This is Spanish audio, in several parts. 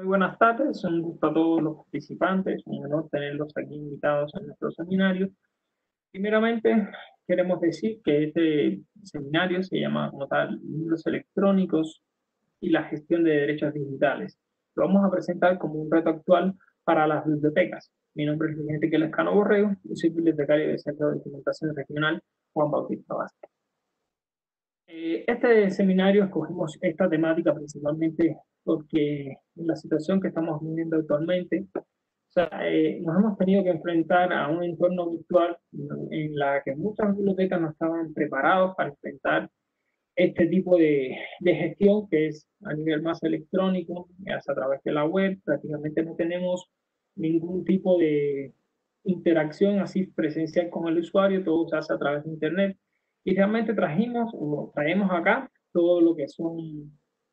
Muy buenas tardes, un gusto a todos los participantes, un honor tenerlos aquí invitados a nuestro seminario. Primeramente, queremos decir que este seminario se llama como tal Libros Electrónicos y la Gestión de Derechos Digitales. Lo vamos a presentar como un reto actual para las bibliotecas. Mi nombre es Luis Enrique Lescano Borrego y soy bibliotecario del Centro de Documentación Regional Juan Bautista Vázquez. Este seminario escogimos esta temática principalmente porque en la situación que estamos viviendo actualmente, o sea, nos hemos tenido que enfrentar a un entorno virtual en la que muchas bibliotecas no estaban preparados para enfrentar este tipo de gestión que es a nivel más electrónico, es a través de la web, prácticamente no tenemos ningún tipo de interacción así presencial con el usuario, todo se hace a través de Internet. Y realmente trajimos o traemos acá todo lo que son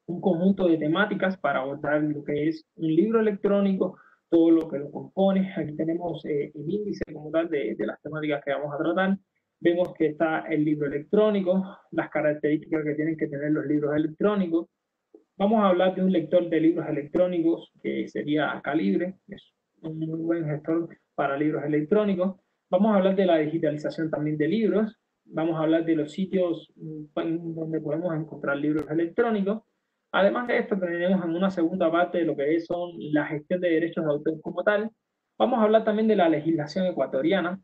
un conjunto de temáticas para abordar lo que es un libro electrónico, todo lo que lo compone. Aquí tenemos el índice como tal de las temáticas que vamos a tratar. Vemos que está el libro electrónico, las características que tienen que tener los libros electrónicos. Vamos a hablar de un lector de libros electrónicos que sería Calibre, es un muy buen gestor para libros electrónicos. Vamos a hablar de la digitalización también de libros. Vamos a hablar de los sitios donde podemos encontrar libros electrónicos. Además de esto, tenemos en una segunda parte de lo que son la gestión de derechos de autor como tal. Vamos a hablar también de la legislación ecuatoriana,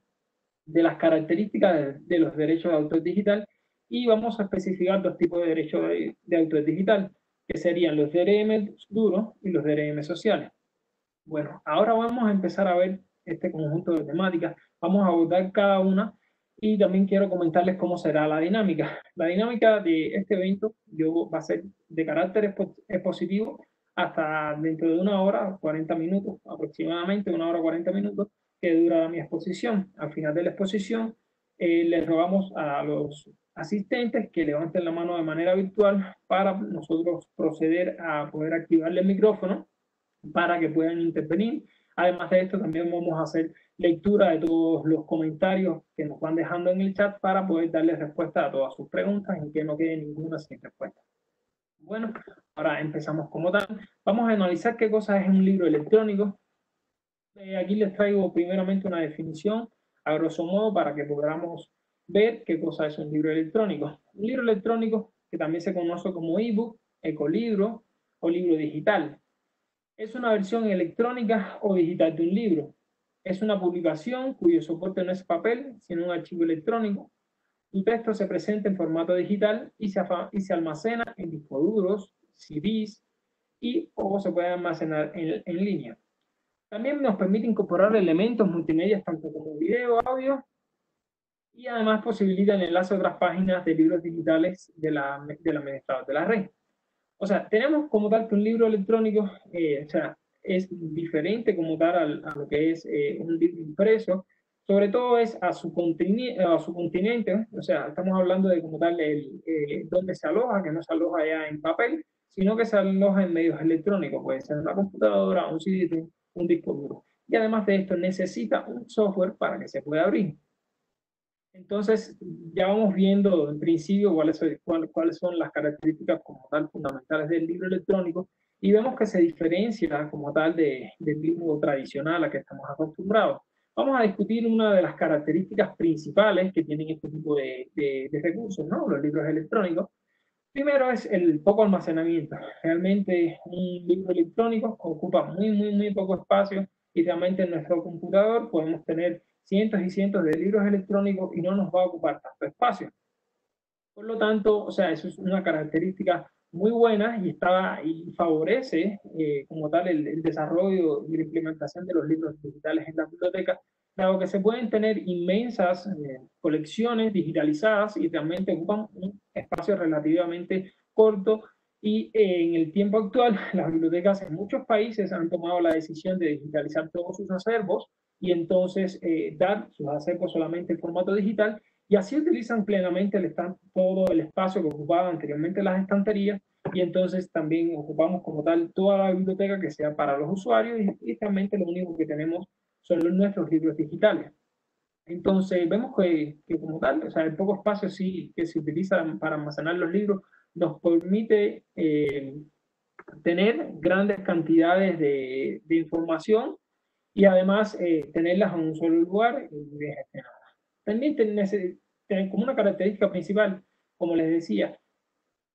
de las características de los derechos de autor digital y vamos a especificar dos tipos de derechos de autor digital, que serían los DRM duros y los DRM sociales. Bueno, ahora vamos a empezar a ver este conjunto de temáticas, vamos a abordar cada una y también quiero comentarles cómo será la dinámica. La dinámica de este evento va a ser de carácter expositivo hasta dentro de una hora, 40 minutos, aproximadamente una hora 40 minutos, que dura mi exposición. Al final de la exposición, les rogamos a los asistentes que levanten la mano de manera virtual para nosotros proceder a poder activarle el micrófono para que puedan intervenir. Además de esto, también vamos a hacer lectura de todos los comentarios que nos van dejando en el chat para poder darles respuesta a todas sus preguntas y que no quede ninguna sin respuesta. Bueno, ahora empezamos como tal. Vamos a analizar qué cosa es un libro electrónico. Aquí les traigo primeramente una definición a grosso modo para que podamos ver qué cosa es un libro electrónico. Un libro electrónico, que también se conoce como ebook, ecolibro o libro digital, es una versión electrónica o digital de un libro. Es una publicación cuyo soporte no es papel, sino un archivo electrónico. Tu texto se presenta en formato digital y se almacena en discos duros, CDs o se puede almacenar en línea. También nos permite incorporar elementos multimedia tanto como video, audio y además posibilita el enlace a otras páginas de libros digitales del administrador de la red. O sea, tenemos como tal que un libro electrónico, o sea, es diferente como tal a lo que es un libro impreso, sobre todo es a su continente, ¿eh? O sea, estamos hablando de como tal dónde se aloja, que no se aloja ya en papel, sino que se aloja en medios electrónicos, puede ser una computadora, un CD, un disco duro. Y además de esto necesita un software para que se pueda abrir. Entonces, ya vamos viendo en principio cuáles son las características como tal fundamentales del libro electrónico y vemos que se diferencia como tal del libro tradicional a que estamos acostumbrados. Vamos a discutir una de las características principales que tienen este tipo de recursos, ¿no? Los libros electrónicos. Primero es el poco almacenamiento. Realmente un libro electrónico ocupa muy poco espacio y realmente en nuestro computador podemos tener cientos y cientos de libros electrónicos y no nos va a ocupar tanto espacio. Por lo tanto, o sea, eso es una característica muy buena y favorece como tal el desarrollo y la implementación de los libros digitales en la biblioteca, dado que se pueden tener inmensas colecciones digitalizadas y realmente ocupan un espacio relativamente corto y en el tiempo actual las bibliotecas en muchos países han tomado la decisión de digitalizar todos sus acervos y entonces dar sus acervos solamente en formato digital y así utilizan plenamente todo el espacio que ocupaba anteriormente las estanterías y entonces también ocupamos como tal toda la biblioteca que sea para los usuarios y realmente lo único que tenemos son nuestros libros digitales. Entonces vemos que como tal, o sea, el poco espacio sí que se utiliza para almacenar los libros nos permite tener grandes cantidades de información y además tenerlas en un solo lugar y bien gestionadas. También tener como una característica principal, como les decía,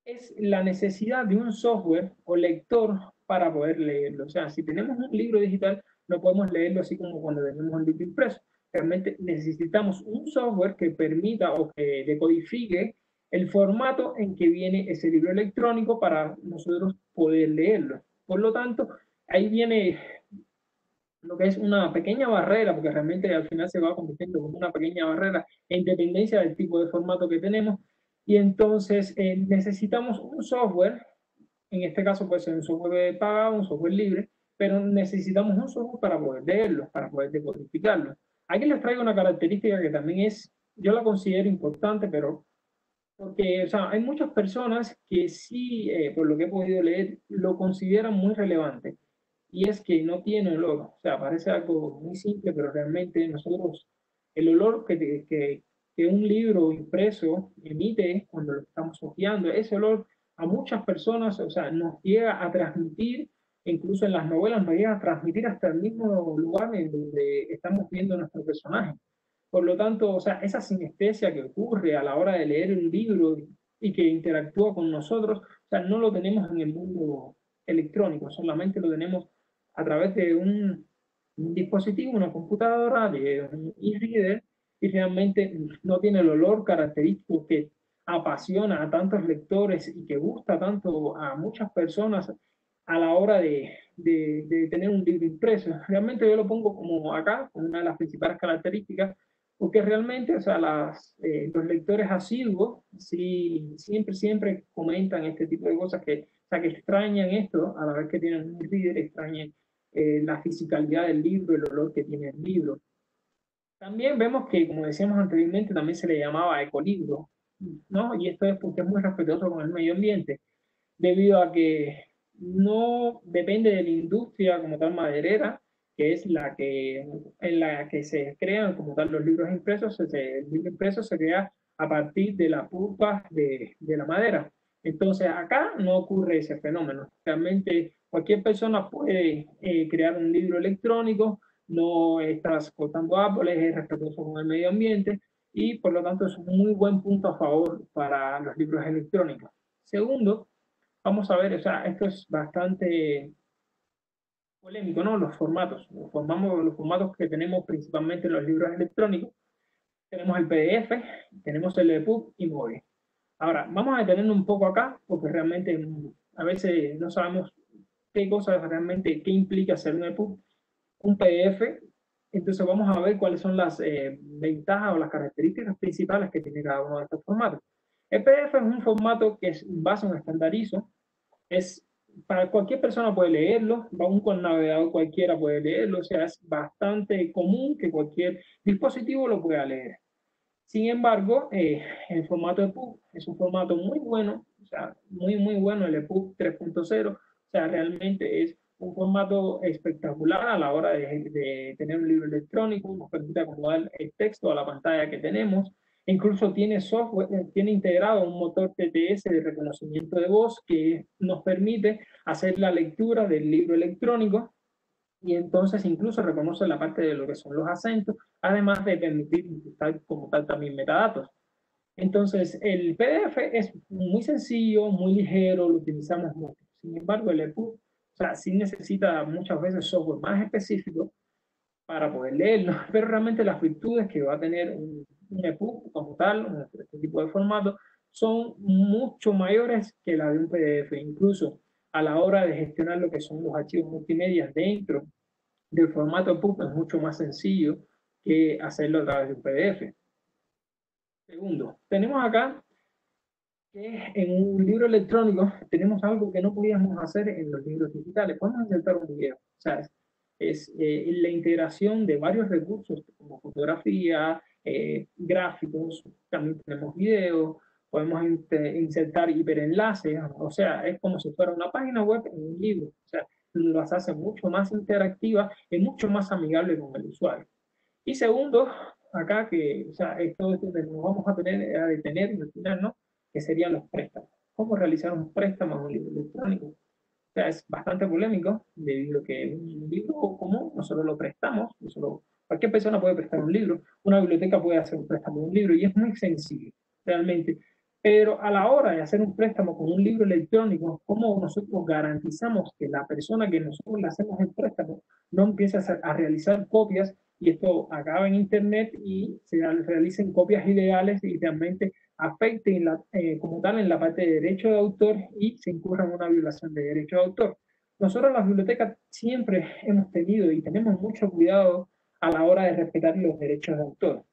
es la necesidad de un software o lector para poder leerlo. O sea, si tenemos un libro digital, no podemos leerlo así como cuando tenemos un libro impreso. Realmente necesitamos un software que permita o que decodifique el formato en que viene ese libro electrónico para nosotros poder leerlo. Por lo tanto, ahí viene lo que es una pequeña barrera, porque realmente al final se va convirtiendo como una pequeña barrera en dependencia del tipo de formato que tenemos. Y entonces necesitamos un software, en este caso puede ser un software pagado, un software libre, pero necesitamos un software para poder leerlo, para poder decodificarlo. Aquí les traigo una característica que también es, yo la considero importante, pero porque, o sea, hay muchas personas que sí, por lo que he podido leer, lo consideran muy relevante. Y es que no tiene olor. O sea, parece algo muy simple, pero realmente nosotros, el olor que un libro impreso emite cuando lo estamos hojeando, ese olor a muchas personas, o sea, nos llega a transmitir, incluso en las novelas, nos llega a transmitir hasta el mismo lugar en donde estamos viendo a nuestro personaje. Por lo tanto, o sea, esa sinestesia que ocurre a la hora de leer un libro y que interactúa con nosotros, o sea, no lo tenemos en el mundo electrónico, solamente lo tenemos a través de un dispositivo, una computadora, de un e-reader, y realmente no tiene el olor característico que apasiona a tantos lectores y que gusta tanto a muchas personas a la hora de tener un libro impreso. Realmente yo lo pongo como acá, como una de las principales características, porque realmente, o sea, los lectores asiduos sí, siempre comentan este tipo de cosas que, o sea, que extrañan esto a la vez que tienen un reader, extrañan la fisicalidad del libro, el olor que tiene el libro. También vemos que, como decíamos anteriormente, también se le llamaba ecolibro, ¿no? Y esto es porque es muy respetuoso con el medio ambiente, debido a que no depende de la industria como tal maderera, que es en la que se crean como tal los libros impresos. El libro impreso se crea a partir de la pulpa de la madera. Entonces acá no ocurre ese fenómeno. Realmente cualquier persona puede crear un libro electrónico, no estás cortando árboles, es respetuoso con el medio ambiente y por lo tanto es un muy buen punto a favor para los libros electrónicos. Segundo, vamos a ver, o sea, esto es bastante polémico, ¿no? Los formatos. Los formatos que tenemos principalmente en los libros electrónicos. Tenemos el PDF, tenemos el EPUB y MOBI. Ahora, vamos a detenernos un poco acá, porque realmente a veces no sabemos qué cosas realmente, qué implica hacer un EPUB, un PDF. Entonces vamos a ver cuáles son las ventajas o las características principales que tiene cada uno de estos formatos. El PDF es un formato que es base en estandarizo, es para cualquier persona puede leerlo, aún con navegador cualquiera puede leerlo, o sea, es bastante común que cualquier dispositivo lo pueda leer. Sin embargo, el formato EPUB es un formato muy bueno, o sea, muy bueno el EPUB 3.0, o sea, realmente es un formato espectacular a la hora de tener un libro electrónico, nos permite acomodar el texto a la pantalla que tenemos, incluso tiene software, tiene integrado un motor TTS de reconocimiento de voz que nos permite hacer la lectura del libro electrónico y entonces incluso reconoce la parte de lo que son los acentos, además de permitir tal, como tal también metadatos. Entonces, el PDF es muy sencillo, muy ligero, lo utilizamos mucho. Sin embargo, el EPUB, o sea, sí necesita muchas veces software más específico para poder leerlo, pero realmente las virtudes que va a tener un EPUB como tal, este tipo de formato, son mucho mayores que la de un PDF. Incluso a la hora de gestionar lo que son los archivos multimedia dentro del formato EPUB es mucho más sencillo que hacerlo a través de un PDF. Segundo, tenemos acá que en un libro electrónico tenemos algo que no podíamos hacer en los libros digitales. Podemos insertar un video. O sea, es la integración de varios recursos como fotografía, gráficos, también tenemos videos, podemos insertar hiperenlaces, o sea, es como si fuera una página web en un libro. O sea, las hace mucho más interactivas y mucho más amigable con el usuario. Y segundo, acá que, o sea, esto que nos vamos a tener a detener al final, ¿no? Que serían los préstamos. ¿Cómo realizar un préstamo en un libro electrónico? O sea, es bastante polémico debido a que un libro común nosotros lo prestamos, cualquier persona puede prestar un libro, una biblioteca puede hacer un préstamo de un libro y es muy sencillo, realmente. Pero a la hora de hacer un préstamo con un libro electrónico, ¿cómo nosotros garantizamos que la persona que nosotros le hacemos el préstamo no empiece a realizar copias y esto acaba en Internet y se realicen copias ilegales y realmente afecte como tal en la parte de derecho de autor y se incurra en una violación de derecho de autor? Nosotros las bibliotecas siempre hemos tenido y tenemos mucho cuidado a la hora de respetar los derechos de autor.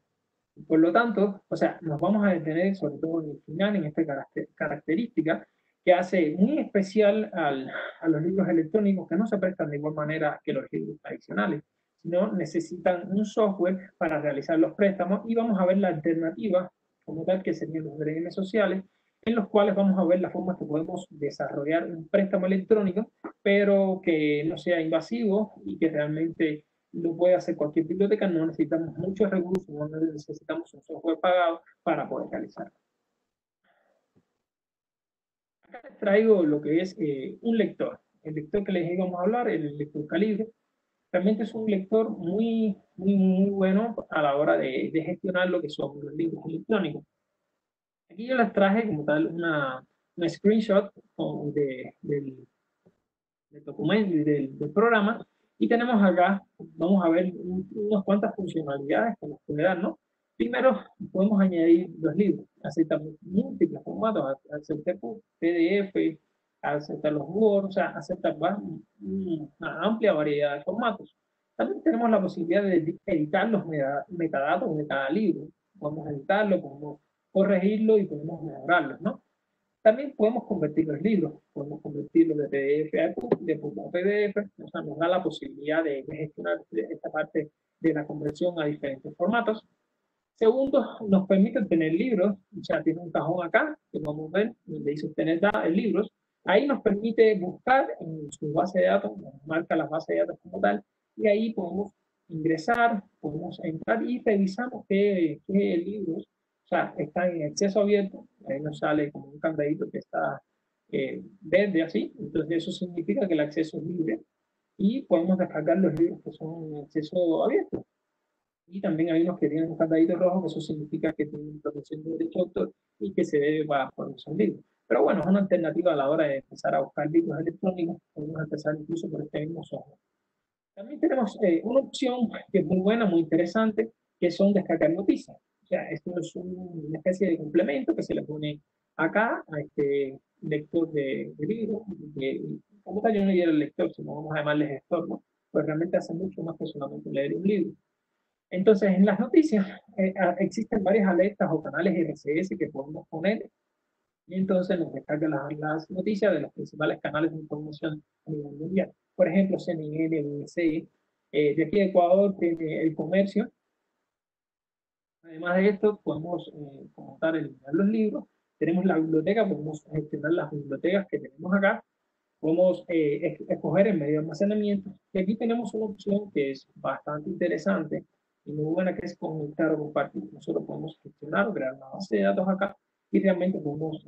Por lo tanto, o sea, nos vamos a detener sobre todo en el final, en esta característica que hace muy especial a los libros electrónicos que no se prestan de igual manera que los libros tradicionales, sino necesitan un software para realizar los préstamos y vamos a ver la alternativa como tal que serían los DRM sociales, en los cuales vamos a ver las formas que podemos desarrollar un préstamo electrónico, pero que no sea invasivo y que realmente lo puede hacer cualquier biblioteca, no necesitamos muchos recursos, no necesitamos un software pagado para poder realizarlo. Acá les traigo lo que es un lector. El lector que les íbamos a hablar, el lector Calibre, realmente es un lector muy bueno a la hora de gestionar lo que son los libros electrónicos. Aquí yo les traje como tal una screenshot del documento y del programa. Y tenemos acá, vamos a ver unas cuantas funcionalidades que nos puede dar, ¿no? Primero, podemos añadir los libros, aceptar múltiples formatos, aceptar PDF, aceptar los Word, o sea, aceptar una amplia variedad de formatos. También tenemos la posibilidad de editar los metadatos de cada libro. Podemos editarlo, podemos corregirlo y podemos mejorarlo, ¿no? También podemos convertir los libros, podemos convertirlos de PDF a EPUB, de EPUB a PDF, o sea, nos da la posibilidad de gestionar esta parte de la conversión a diferentes formatos. Segundo, nos permite obtener libros, o sea, tiene un cajón acá, que vamos a ver, donde dice obtener libros. Ahí nos permite buscar en su base de datos, nos marca la base de datos como tal, y ahí podemos ingresar, podemos entrar y revisamos qué libros, o sea, están en acceso abierto. Ahí nos sale como un candadito que está verde así, entonces eso significa que el acceso es libre y podemos descargar los libros que son en acceso abierto. Y también hay unos que tienen un candadito rojo, que eso significa que tienen protección de derecho de autor y que se debe para cuando son libros. Pero bueno, es una alternativa a la hora de empezar a buscar libros electrónicos. Podemos empezar incluso por este mismo software. También tenemos una opción que es muy buena, muy interesante, que son descargar noticias. O sea, esto es una especie de complemento que se le pone acá a este lector de libros. Como tal, yo no diría el lector, sino vamos a llamarle gestor, ¿no? Pues realmente hace mucho más que solamente leer un libro. Entonces, en las noticias existen varias alertas o canales RCS que podemos poner y entonces nos descargan las noticias de los principales canales de información a nivel mundial. Por ejemplo, CNN, BBC, de aquí de Ecuador tiene El Comercio. Además de esto, podemos comentar, eliminar los libros. Tenemos la biblioteca, podemos gestionar las bibliotecas que tenemos acá. Podemos escoger el medio de almacenamiento. Y aquí tenemos una opción que es bastante interesante y muy buena, que es conectar o compartir. Nosotros podemos gestionar o crear una base de datos acá y realmente podemos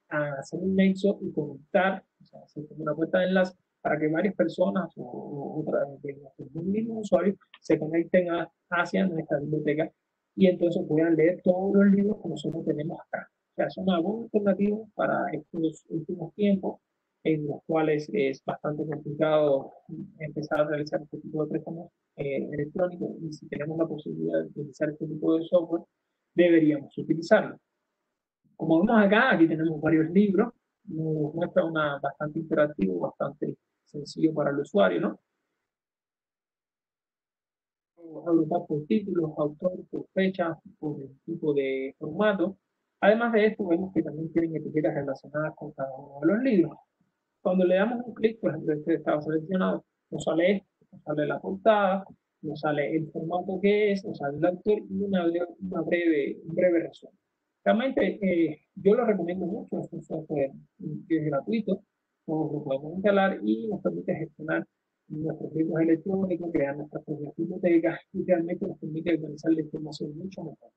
hacer un nexo y conectar, o sea, hacer como una puerta de enlace para que varias personas o otras de nuestros mismos usuarios se conecten hacia nuestra biblioteca y entonces puedan leer todos los libros que nosotros tenemos acá. O sea, es una buena alternativa para estos últimos tiempos en los cuales es bastante complicado empezar a realizar este tipo de préstamos electrónicos y si tenemos la posibilidad de utilizar este tipo de software, deberíamos utilizarlo. Como vemos acá, aquí tenemos varios libros, nos muestra una bastante interactivo, bastante sencillo para el usuario, ¿no? Agrupar por títulos, autor, por fecha, por el tipo de formato. Además de esto, vemos que también tienen etiquetas relacionadas con cada uno de los libros. Cuando le damos un clic, por ejemplo, este estaba seleccionado, nos sale esto, nos sale la portada, nos sale el formato que es, nos sale el autor y un breve resumen. Realmente yo lo recomiendo mucho, es un software que es gratuito, todos lo podemos instalar y nos permite gestionar nuestros libros electrónicos, crear nuestras propias bibliotecas y realmente nos permite organizar la información mucho mejor.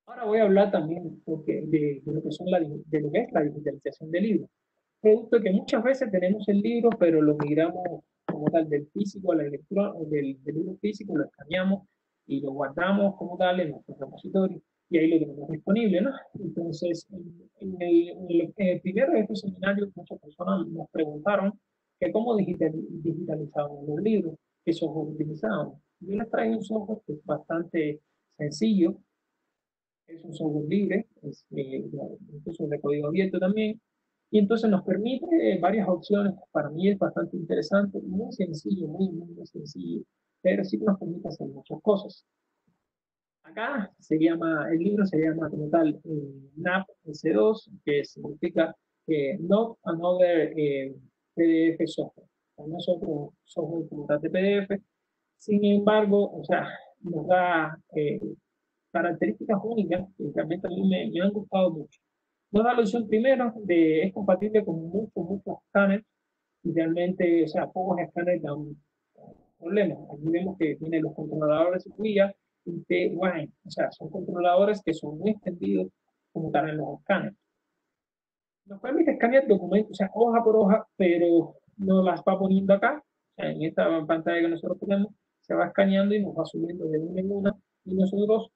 Ahora voy a hablar también de lo que es la digitalización de libros. producto que muchas veces tenemos el libro, pero lo migramos como tal del físico al electrónico, del libro físico, lo escaneamos y lo guardamos como tal en nuestro repositorio y ahí lo tenemos disponible, ¿no? Entonces, en el primero de estos seminarios, muchas personas nos preguntaron que cómo digitalizábamos los libros, qué software utilizábamos. Yo les traigo un software que es bastante sencillo, es un software libre, es incluso de código abierto también, y entonces nos permite varias opciones. Para mí es bastante interesante, muy sencillo, muy sencillo, pero sí que nos permite hacer muchas cosas. Acá el libro se llama como tal NAP S2, que significa Not Another PDF Software. O no es otro software como tal de PDF. Sin embargo, o sea, nos da características únicas que realmente a mí me han gustado mucho. Nos da la opción primero es compatible con muchos escáneres y realmente, o sea, pocos escáneres dan problemas. Aquí vemos que tiene los controladores VIA y T-Wine, o sea, son controladores que son muy extendidos como tal en los escáneres. Nos permite escanear documentos, o sea, hoja por hoja, pero nos las va poniendo acá, o sea, en esta pantalla que nosotros tenemos, se va escaneando y nos va subiendo de una en una, y nosotros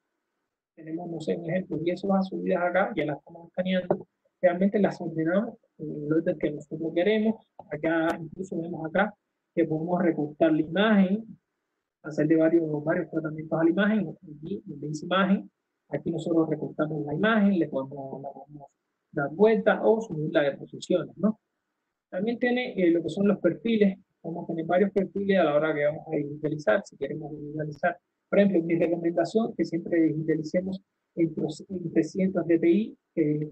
tenemos, no sé, un ejemplo, 10 hojas subidas acá, ya las estamos escaneando, realmente las ordenamos en el orden que nosotros queremos. Acá, incluso vemos acá que podemos recortar la imagen, hacerle varios tratamientos a la imagen, aquí en esa imagen, aquí nosotros recortamos la imagen, la podemos dar vuelta o subirla de posiciones, ¿no? También tiene lo que son los perfiles. Vamos a tener varios perfiles a la hora que vamos a digitalizar, si queremos digitalizar. Por ejemplo, mi recomendación es que siempre digitalicemos en 300 dpi,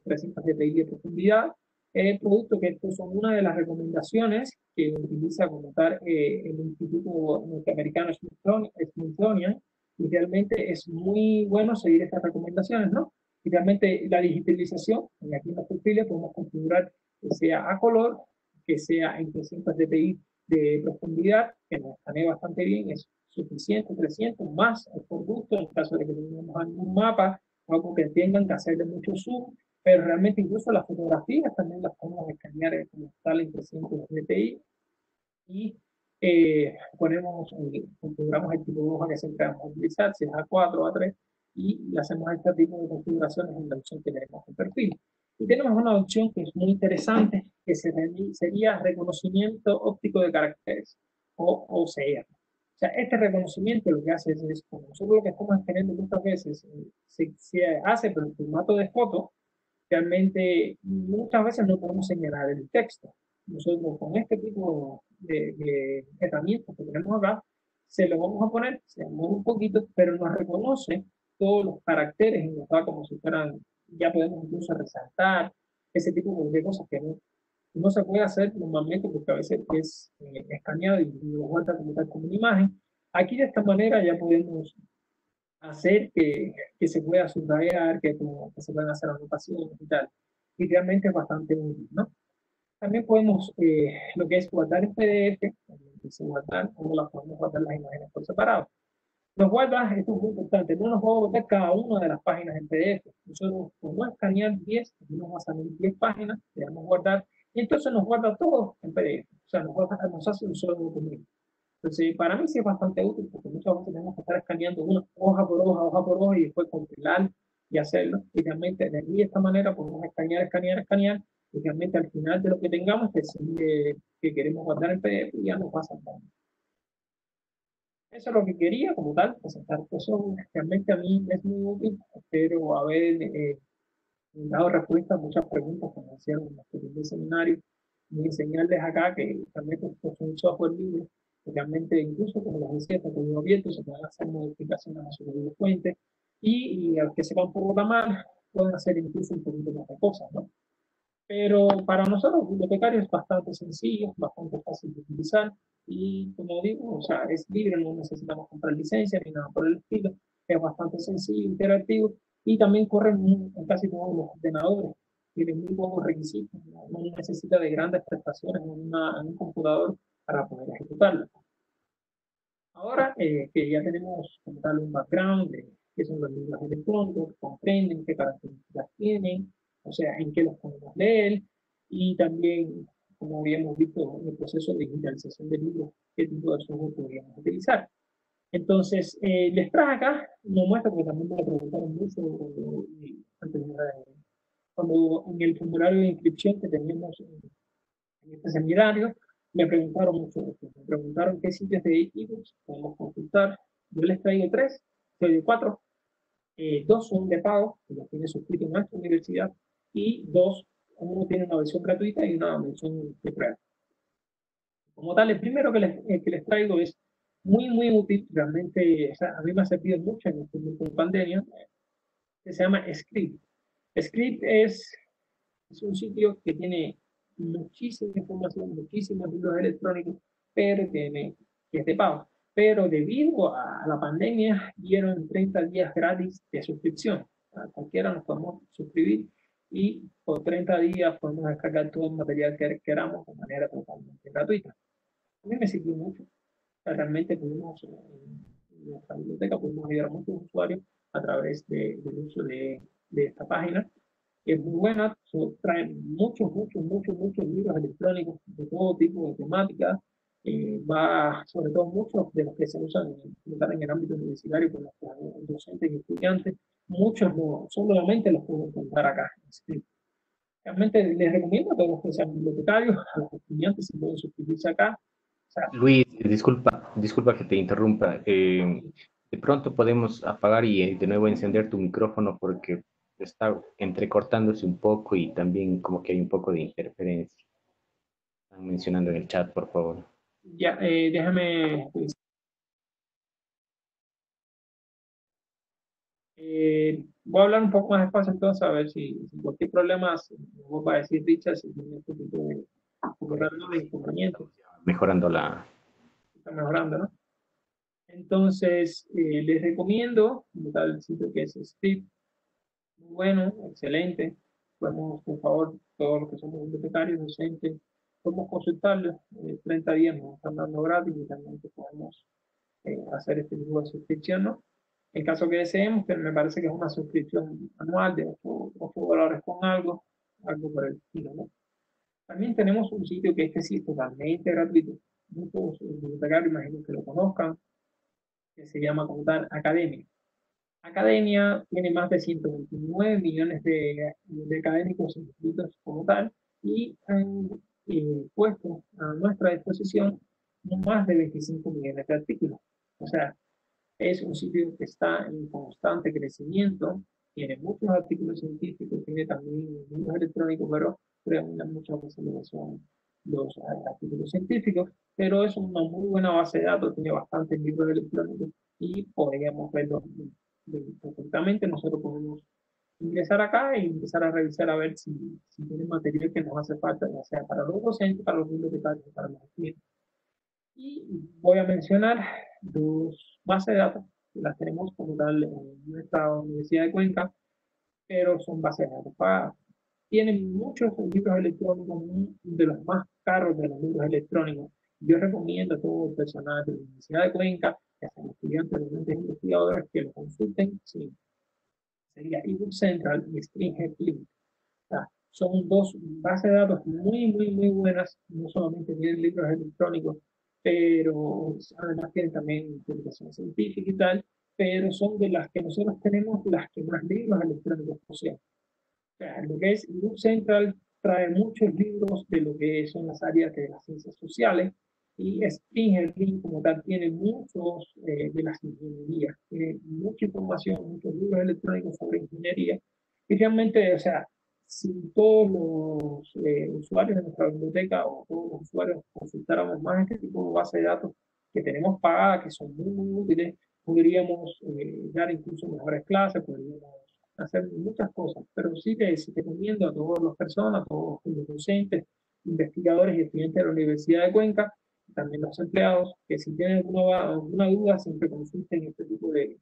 300 dpi de profundidad. El producto que estos son una de las recomendaciones que utiliza como tal el Instituto Norteamericano Smithsonian, y realmente es muy bueno seguir estas recomendaciones, ¿no? Y realmente la digitalización, y aquí en los perfiles podemos configurar que sea a color, que sea en 300 dpi de profundidad, que nos escanee bastante bien, es suficiente, 300 más, es por gusto, en caso de que tengamos algún mapa, algo que tengan que hacerle mucho zoom, pero realmente incluso las fotografías también las podemos escanear como tal en 300 dpi y configuramos el tipo de hoja que siempre vamos a utilizar, si es A4 o A3, y hacemos este tipo de configuraciones en la opción que tenemos en perfil. Y tenemos una opción que es muy interesante, que sería reconocimiento óptico de caracteres, o OCR. O sea, este reconocimiento lo que hace como nosotros lo que estamos escaneando muchas veces, se hace por el formato de foto, realmente muchas veces no podemos señalar el texto. Nosotros con este tipo de herramientas que tenemos acá, se lo vamos a poner, se mueve un poquito, pero nos reconoce todos los caracteres y nos da como si fueran, ya podemos incluso resaltar ese tipo de cosas que no se puede hacer normalmente porque a veces es escaneado y lo guarda como tal como una imagen. Aquí de esta manera ya podemos hacer que se pueda subrayar, que se puedan hacer anotaciones y tal. Y realmente es bastante útil, ¿no? También podemos, lo que es guardar en PDF, dice guardar, o las podemos guardar las imágenes por separado. Nos guarda, esto es muy importante, no nos va a guardar cada una de las páginas en PDF. Nosotros podemos escanear 10, nos va a salir 10 páginas, le damos guardar, y entonces nos guarda todo en PDF. O sea, nos hace un solo documento. Entonces, para mí sí es bastante útil porque muchas veces tenemos que estar escaneando una hoja por hoja y después compilar y hacerlo. Y realmente de esta manera podemos escanear y realmente al final de lo que tengamos que queremos guardar en PDF y ya nos pasa todo. Eso es lo que quería como tal, presentar. Eso realmente a mí es muy útil. Espero haber dado respuesta a muchas preguntas que me hicieron en este primer seminario y enseñarles acá que realmente esto es un software libre, que realmente incluso, como les decía, está todo abierto, se pueden hacer modificaciones a su fuente y al que sepan programar pueden hacer incluso un poquito más de cosas, ¿no? Pero para nosotros, bibliotecarios, es bastante sencillo, bastante fácil de utilizar y, como digo, o sea, es libre, no necesitamos comprar licencia ni nada por el estilo, es bastante sencillo, interactivo y también corre en casi todos los ordenadores, tiene muy pocos requisitos, no necesita de grandes prestaciones en un computador para poder ejecutarlo. Ahora que ya tenemos como tal un background de qué son los libros electrónicos, comprenden qué características tienen, o sea, en qué los podemos leer, y también como habíamos visto en el proceso de digitalización del libro, qué tipo de software podríamos utilizar. Entonces, les traje acá una muestra, porque también me lo preguntaron mucho antes cuando en el formulario de inscripción que teníamos en este seminario, me preguntaron mucho esto. Me preguntaron qué sitios de ebooks podemos consultar. Yo les traigo tres, traigo cuatro. Dos son de pago, que los tiene suscrito en nuestra universidad, y dos, uno tiene una versión gratuita y una versión de prueba. Como tal, el primero que les traigo es muy, muy útil, realmente, o sea, a mí me ha servido mucho en este tiempo de pandemia, que se llama Script. Script es un sitio que tiene muchísima información, muchísimos libros electrónicos, pero que es de pago. Pero debido a la pandemia, dieron 30 días gratis de suscripción. A cualquiera nos podemos suscribir y por 30 días podemos descargar todo el material que queramos de manera totalmente gratuita. A mí me sirvió mucho. Realmente pudimos, en nuestra biblioteca, pudimos ayudar a muchos usuarios a través del uso de esta página, que es muy buena. Trae muchos libros electrónicos de todo tipo de temáticas. Va, sobre todo, muchos de los que se usan en el ámbito universitario por los docentes y estudiantes. Muchos no, solamente los puedo encontrar acá. Realmente les recomiendo a todos los que sean bibliotecarios, a los estudiantes, si pueden suscribirse acá. O sea, Luis, disculpa que te interrumpa. De pronto podemos apagar y de nuevo encender tu micrófono porque está entrecortándose un poco y también como que hay un poco de interferencia. Están mencionando en el chat, por favor. ya, déjame, pues, voy a hablar un poco más despacio entonces, a ver si cualquier problema vos va a decir Richard, si tiene este tipo de inconvenientes, Mejorando la... está mejorando, ¿no? Entonces, les recomiendo, como tal, el sitio que es Steve, muy bueno, excelente. Podemos, por favor, todos los que somos bibliotecarios, docentes, podemos consultarlo. 30 días nos están dando gratis y también podemos hacer este tipo de suscripción, ¿no? En caso que deseemos, que me parece que es una suscripción anual de $8 con algo por el estilo, ¿no? También tenemos un sitio que este sí es totalmente gratuito. Muchos bibliotecarios imagino que lo conozcan, que se llama como tal Academia. Academia tiene más de 129 millones de académicos inscritos como tal y han puesto a nuestra disposición más de 25 millones de artículos. O sea, es un sitio que está en constante crecimiento, tiene muchos artículos científicos, tiene también libros electrónicos, pero predominan muchas veces lo que son los artículos científicos, pero es una muy buena base de datos, tiene bastantes libros electrónicos y podríamos verlos perfectamente. Nosotros podemos ingresar acá y empezar a revisar a ver si tiene material que nos hace falta, ya sea para los docentes, para los bibliotecarios, para los estudiantes. Y voy a mencionar dos bases de datos, que las tenemos como tal en nuestra Universidad de Cuenca, pero son bases de datos pagadas. Tienen muchos libros electrónicos, de los más caros de los libros electrónicos. Yo recomiendo a todo el personal de la Universidad de Cuenca, que sean estudiantes, docentes, investigadores, que lo consulten. Sí, sería eBook Central y Stringer Link. Sea, son dos bases de datos muy buenas. No solamente tienen libros electrónicos, pero además tienen también publicación científica y tal, pero son de las que nosotros tenemos las que más libros electrónicos poseen. O sea, lo que es Book Central trae muchos libros de lo que son las áreas de las ciencias sociales y Springer Link como tal tiene muchos de las ingenierías, tiene mucha información, muchos libros electrónicos sobre ingeniería y realmente, o sea, si todos los usuarios de nuestra biblioteca o todos los usuarios consultáramos más este tipo de base de datos que tenemos pagadas, que son muy útiles, podríamos dar incluso mejores clases, podríamos hacer muchas cosas, pero sí te recomiendo a todas las personas, a todos los docentes, investigadores y estudiantes de la Universidad de Cuenca, también los empleados, que si tienen alguna duda, siempre consulten este tipo de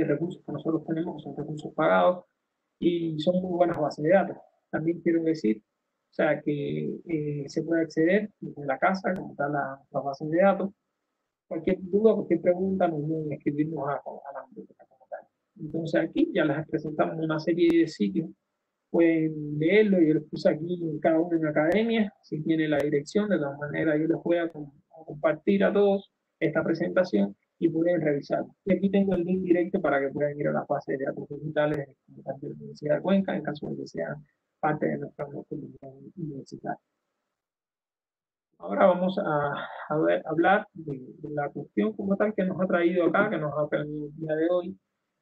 recursos que nosotros tenemos, que son recursos pagados y son muy buenas bases de datos. También quiero decir, o sea, que se puede acceder desde la casa, como tal, las bases de datos. Cualquier duda, cualquier pregunta, nos pueden escribirnos a la biblioteca como tal. Entonces aquí ya les presentamos una serie de sitios pueden leerlo, yo les puse aquí en cada uno en academia, si tiene la dirección, de todas maneras yo les voy a compartir a todos esta presentación y pueden revisarlo. Y aquí tengo el link directo para que puedan ir a la fase de datos digitales de la Universidad de Cuenca, en caso de que sean parte de nuestra comunidad universitaria. Ahora vamos a hablar de la cuestión como tal que nos ha traído acá, que nos ha traído el día de hoy,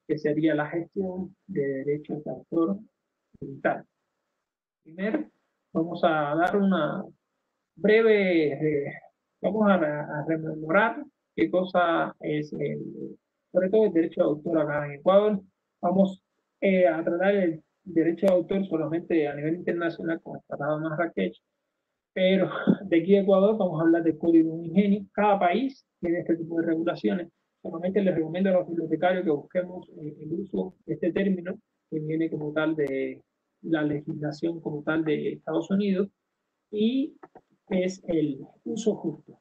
que sería la gestión de derechos de autor digital. Primero, vamos a dar una breve, vamos a rememorar qué cosa es, sobre todo el derecho de autor acá en Ecuador. Vamos a tratar el derecho de autor solamente a nivel internacional con el Tratado de Marrakech, pero de aquí a Ecuador vamos a hablar del Código Ingenio. Cada país tiene este tipo de regulaciones. Solamente les recomiendo a los bibliotecarios que busquemos el uso de este término, que viene como tal de la legislación como tal de Estados Unidos, y es el uso justo.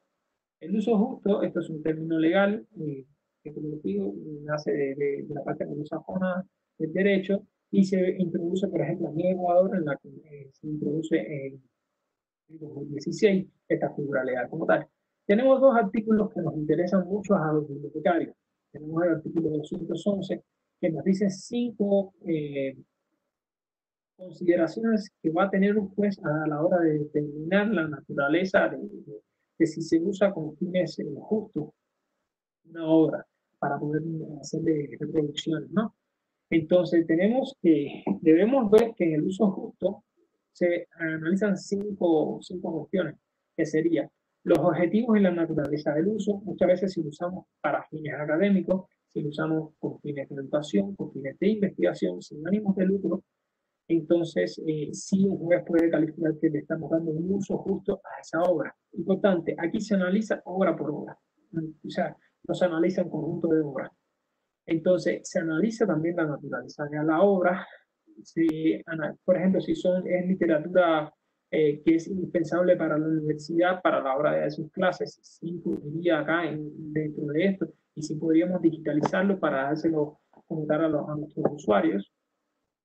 El uso justo, esto es un término legal, que como les digo, nace de la parte anglosajona del derecho, y se introduce, por ejemplo, en Ecuador, en la que se introduce en 2016 esta figura legal como tal. Tenemos dos artículos que nos interesan mucho a los bibliotecarios. Tenemos el artículo 211, que nos dice 5 consideraciones que va a tener un juez a la hora de determinar la naturaleza de si se usa con fines justos una obra para poder hacerle reproducciones, ¿no? Entonces tenemos que, debemos ver que en el uso justo se analizan cinco cuestiones, que serían los objetivos y la naturaleza del uso. Muchas veces si lo usamos para fines académicos, si lo usamos con fines de educación, con fines de investigación, sin ánimos de lucro, entonces sí un juez puede calificar que le estamos dando un uso justo a esa obra. Importante, aquí se analiza obra por obra, o sea, no se analiza un conjunto de obras. Entonces, se analiza también la naturaleza de la obra. Por ejemplo, si es literatura que es indispensable para la universidad, para la hora de sus clases, sí incluiría acá dentro de esto, y si podríamos digitalizarlo para dárselo a nuestros usuarios.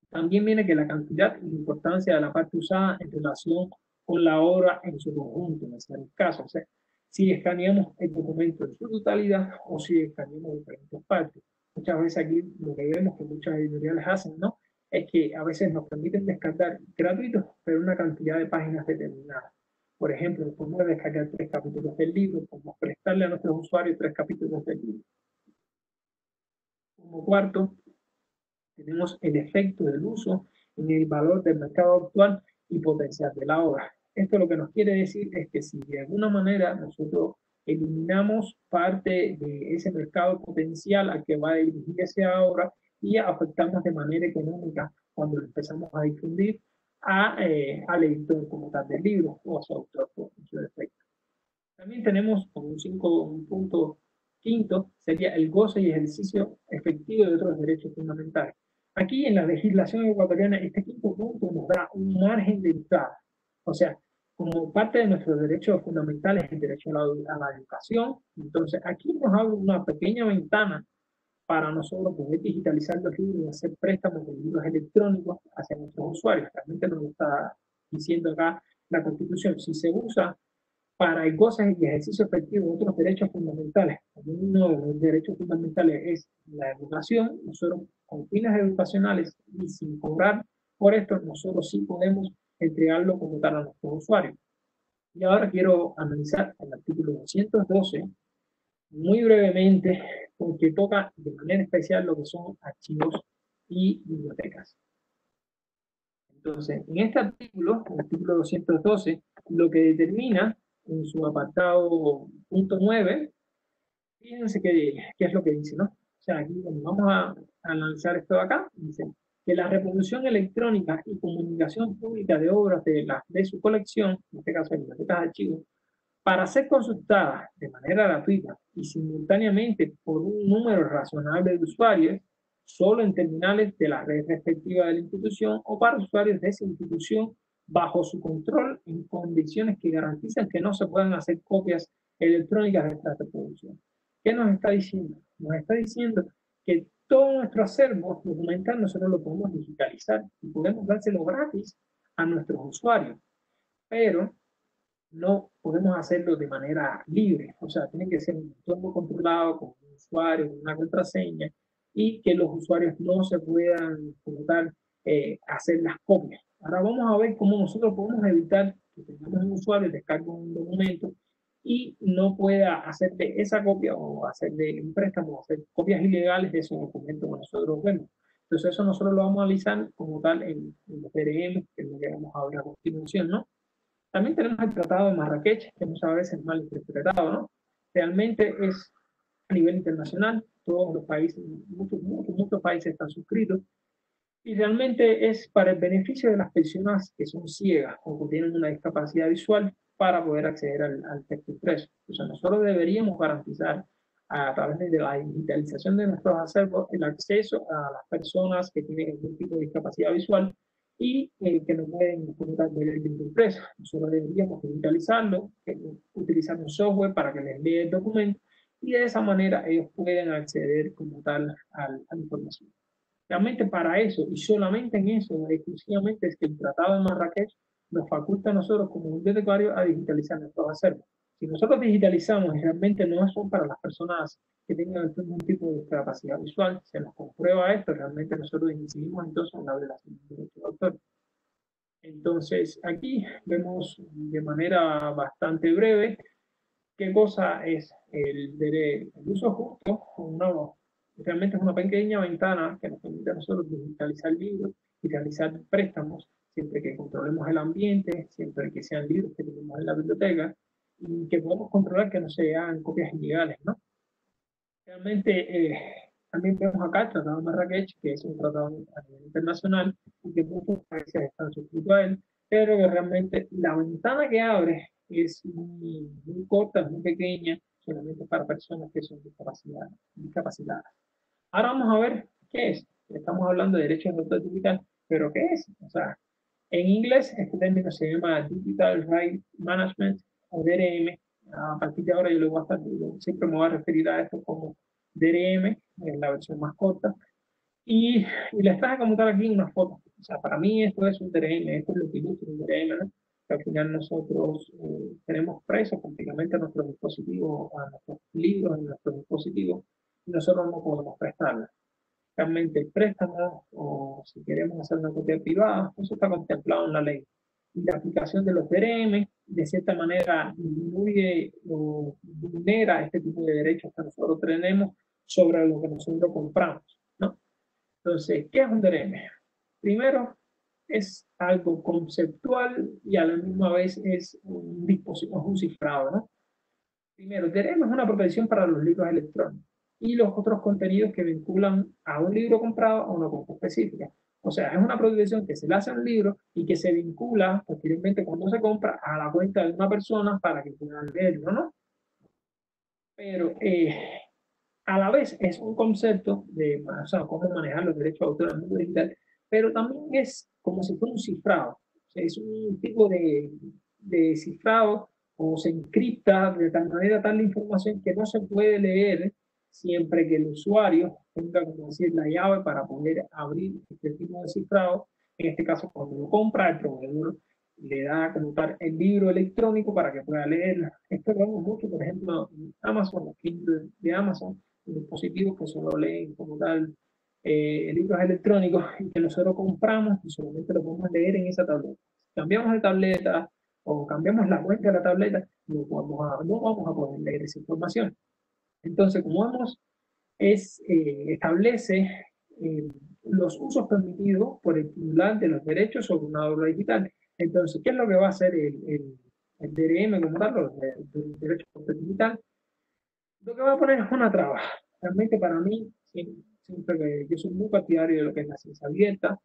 También viene que la cantidad y la importancia de la parte usada en relación con la obra en su conjunto, en ese caso. O sea, si escaneamos el documento en su totalidad o si escaneamos diferentes partes. Muchas veces aquí lo que vemos que muchas editoriales hacen, ¿no? Es que a veces nos permiten descargar gratuitos, pero una cantidad de páginas determinadas. Por ejemplo, podemos descargar 3 capítulos del libro, podemos prestarle a nuestros usuarios 3 capítulos del libro. Como cuarto, tenemos el efecto del uso en el valor del mercado actual y potencial de la obra. Esto lo que nos quiere decir es que si de alguna manera nosotros eliminamos parte de ese mercado potencial al que va a dirigir esa obra y afectamos de manera económica cuando lo empezamos a difundir al editor como tal del libro o a su autor por su defecto. También tenemos como un punto quinto, sería el goce y ejercicio efectivo de otros derechos fundamentales. Aquí en la legislación ecuatoriana, este quinto punto nos da un margen de entrada. O sea, como parte de nuestros derechos fundamentales, el derecho a la educación, entonces aquí nos abre una pequeña ventana para nosotros poder digitalizar los libros y hacer préstamos de libros electrónicos hacia nuestros usuarios. Realmente nos está diciendo acá la Constitución. Si se usa para el goce y ejercicio efectivo de otros derechos fundamentales. Uno de los derechos fundamentales es la educación. Nosotros, con fines educacionales y sin cobrar por esto, nosotros sí podemos entregarlo como tal a nuestros usuarios. Y ahora quiero analizar el artículo 212 muy brevemente, porque toca de manera especial lo que son archivos y bibliotecas. Entonces, en este artículo, el artículo 212, lo que determina en su apartado punto 9, fíjense qué es lo que dice, ¿no? O sea, aquí vamos a analizar esto de acá, dice que la reproducción electrónica y comunicación pública de obras de su colección, en este caso bibliotecas de archivos, para ser consultadas de manera gratuita y simultáneamente por un número razonable de usuarios, solo en terminales de la red respectiva de la institución o para usuarios de esa institución bajo su control en condiciones que garantizan que no se puedan hacer copias electrónicas de esta reproducción. ¿Qué nos está diciendo? Nos está diciendo que todo nuestro acervo documental nosotros lo podemos digitalizar y podemos dárselo gratis a nuestros usuarios, pero no podemos hacerlo de manera libre, o sea, tiene que ser un entorno controlado con un usuario, con una contraseña, y que los usuarios no se puedan, como tal, hacer las copias. Ahora vamos a ver cómo nosotros podemos evitar que tengamos un usuario, descargue un documento y no pueda hacer de esa copia o hacer de un préstamo, o hacer copias ilegales de esos documentos que nosotros vemos. Entonces eso nosotros lo vamos a analizar como tal en los DRM, que es lo que vamos a ver a continuación, ¿no? También tenemos el Tratado de Marrakech, que muchas veces es mal interpretado, ¿no? Realmente es a nivel internacional, todos los países, muchos países están suscritos, y realmente es para el beneficio de las personas que son ciegas o que tienen una discapacidad visual para poder acceder al texto impreso. O sea, nosotros deberíamos garantizar a través de la digitalización de nuestros acervos el acceso a las personas que tienen algún tipo de discapacidad visual y que no pueden ver el libro impreso. Nosotros deberíamos digitalizarlo, utilizar un software para que les lea el documento y de esa manera ellos pueden acceder como tal a la información. Realmente para eso, y solamente en eso, exclusivamente es que el Tratado de Marrakech nos faculta a nosotros como bibliotecarios a digitalizar nuestros acervos. Si nosotros digitalizamos y realmente no son para las personas que tengan algún tipo de discapacidad visual, se nos comprueba esto, realmente nosotros incidimos entonces en la violación de derechos de autor. Entonces, aquí vemos de manera bastante breve qué cosa es el uso justo. Realmente es una pequeña ventana que nos permite a nosotros digitalizar libros y realizar préstamos, siempre que controlemos el ambiente, siempre que sean libros que tenemos en la biblioteca y que podamos controlar que no sean copias ilegales, ¿no? Realmente también vemos acá el Tratado de Marrakech, que es un tratado a nivel internacional y que muchos países están suscritos a él, pero que realmente la ventana que abre es muy corta, muy pequeña, solamente para personas que son discapacitadas. Ahora vamos a ver qué es. Estamos hablando de derechos de autor digital, pero ¿qué es? O sea, en inglés este término se llama Digital Rights Management o DRM. A partir de ahora yo, siempre me voy a referir a esto como DRM, en la versión más corta. Y les traje como tal aquí una foto. O sea, para mí esto es un DRM, esto es lo que ilustra un DRM, ¿no? Que al final nosotros tenemos presos prácticamente a nuestros dispositivos, a nuestros libros, a nuestros dispositivos, y nosotros no podemos prestarlos. Realmente el préstamo o si queremos hacer una copia privada, eso está contemplado en la ley. Y la aplicación de los DRM, de cierta manera, disminuye o vulnera este tipo de derechos que nosotros tenemos sobre lo que nosotros compramos, ¿no? Entonces, ¿qué es un DRM? Primero, es algo conceptual y a la misma vez es un dispositivo, es un cifrado, ¿no? Primero, tenemos una protección para los libros electrónicos y los otros contenidos que vinculan a un libro comprado a una cuenta específica. O sea, es una protección que se le hace a un libro y que se vincula posteriormente cuando se compra a la cuenta de una persona para que puedan leerlo, ¿no? Pero a la vez es un concepto de, o sea, cómo manejar los derechos de autor en el mundo digital, pero también es como si fuera un cifrado. O sea, es un tipo de cifrado o se encripta de tal manera tal la información que no se puede leer siempre que el usuario tenga, como decir, la llave para poder abrir este tipo de cifrado. En este caso, cuando lo compra, el proveedor le da como tal el libro electrónico para que pueda leerlo. Esto lo vemos mucho, por ejemplo, en Amazon, los Kindle de Amazon, dispositivos que solo leen como tal libros electrónicos y que nosotros compramos y solamente lo podemos leer en esa tableta. Si cambiamos de tableta o cambiamos la cuenta de la tableta, no vamos a poder leer esa información. Entonces, como vemos, establece los usos permitidos por el titular de los derechos sobre una obra digital. Entonces, ¿qué es lo que va a hacer el DRM como tal, los derechos sobre obra digital? Lo que va a poner es una traba. Realmente para mí, siempre que yo soy muy partidario de lo que es la ciencia abierta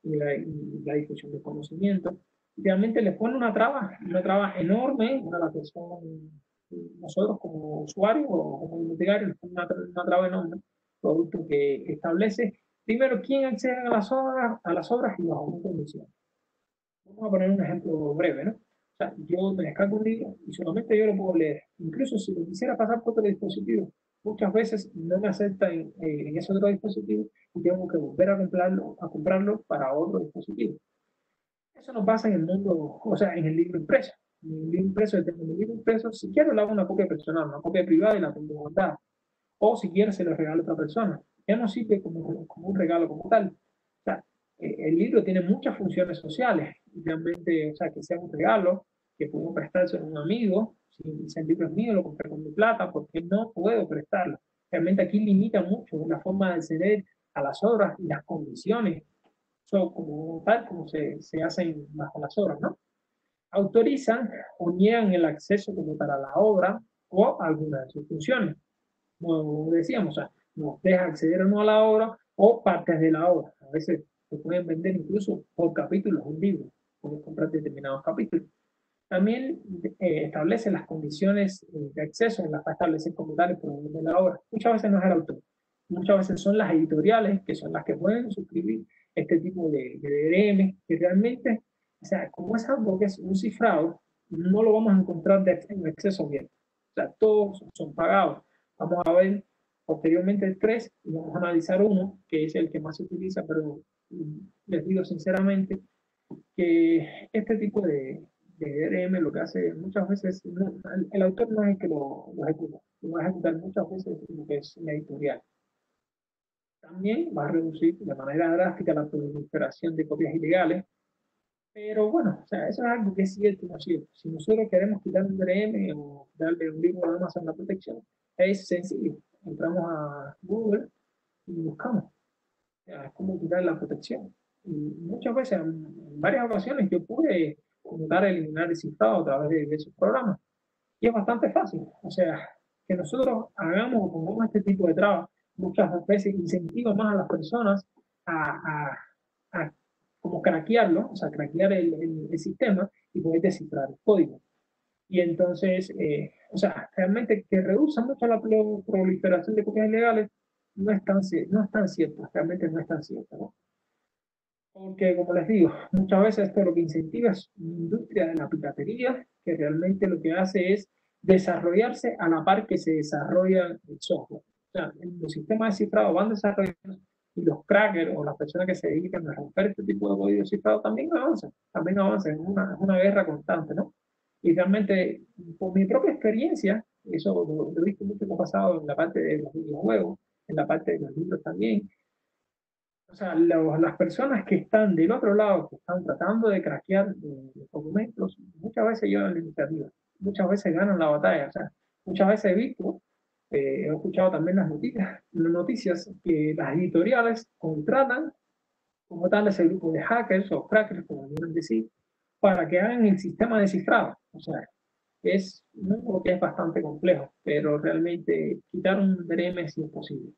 y la difusión de conocimiento, realmente le pone una traba enorme a la que son nosotros como usuarios o como bibliotecarios, le pone una traba enorme, producto que establece primero quién accede a las obras y bajo qué condiciones. Vamos a poner un ejemplo breve, ¿no? O sea, yo me descargo un libro y solamente yo lo puedo leer. Incluso si lo quisiera pasar por otro dispositivo, muchas veces no me acepta en ese otro dispositivo y tengo que volver a comprarlo para otro dispositivo. Eso no pasa en el mundo, o sea, en el libro impreso. En el libro impreso, yo tengo mi libro impreso, si quiero le hago una copia personal, una copia privada y la tengo guardada. O si quiero se lo regalo a otra persona. Ya no sirve como un regalo como tal. O sea, el libro tiene muchas funciones sociales. Realmente, o sea, que sea un regalo, que puedo prestárselo a un amigo. Si el libro es mío, lo compré con mi plata, porque no puedo prestarlo. Realmente aquí limita mucho la forma de acceder a las obras y las condiciones como tal, como se hacen bajo las obras, ¿no? Autorizan o niegan el acceso como para la obra o alguna de sus funciones. Como decíamos, o sea, nos deja acceder o no a la obra o partes de la obra. A veces se pueden vender incluso por capítulos un libro, puedes comprar determinados capítulos. También establece las condiciones de acceso, en las va a establecer como tal el proveedor de la obra. Muchas veces no es el autor, muchas veces son las editoriales que son las que pueden suscribir este tipo de DRM, que realmente, o sea, como es algo que es un cifrado, no lo vamos a encontrar en acceso abierto. O sea, todos son pagados. Vamos a ver posteriormente el 3 y vamos a analizar uno, que es el que más se utiliza, pero les digo sinceramente que este tipo de DRM lo que hace muchas veces, el autor no es el que lo ejecuta, lo va a ejecutar muchas veces lo que es la editorial. También va a reducir de manera drástica la proliferación de copias ilegales, pero bueno, o sea, eso es algo que es cierto y no es cierto. Si nosotros queremos quitar un DRM o darle un libro a Amazon la protección, es sencillo. Entramos a Google y buscamos cómo quitar la protección. Y muchas veces, en varias ocasiones, yo pude intentar eliminar el cifrado a través de esos programas. Y es bastante fácil. O sea, que nosotros hagamos o pongamos este tipo de trabas, muchas veces incentiva más a las personas a, a como craquearlo, o sea, craquear el sistema y poder descifrar el código. Y entonces, o sea, realmente que reduzca mucho la proliferación de copias ilegales no es tan cierto, realmente no es tan cierto, ¿no? Porque, como les digo, muchas veces esto lo que incentiva es una industria de la piratería, que realmente lo que hace es desarrollarse a la par que se desarrolla el software. O sea, los sistemas de cifrado van desarrollando y los crackers o las personas que se dedican a romper este tipo de código cifrado también avanzan, es una guerra constante, ¿no? Y realmente, por mi propia experiencia, eso lo he visto mucho que ha pasado en la parte de los videojuegos, en la parte de los libros también, o sea, las personas que están del otro lado, que están tratando de craquear los documentos, muchas veces llevan la iniciativa, muchas veces ganan la batalla. O sea, muchas veces he visto, he escuchado también las noticias que las editoriales contratan como tal ese grupo de hackers o crackers, como quieran decir, para que hagan el sistema de cifrado. O sea, es algo que es bastante complejo, pero realmente quitar un DRM sí es posible.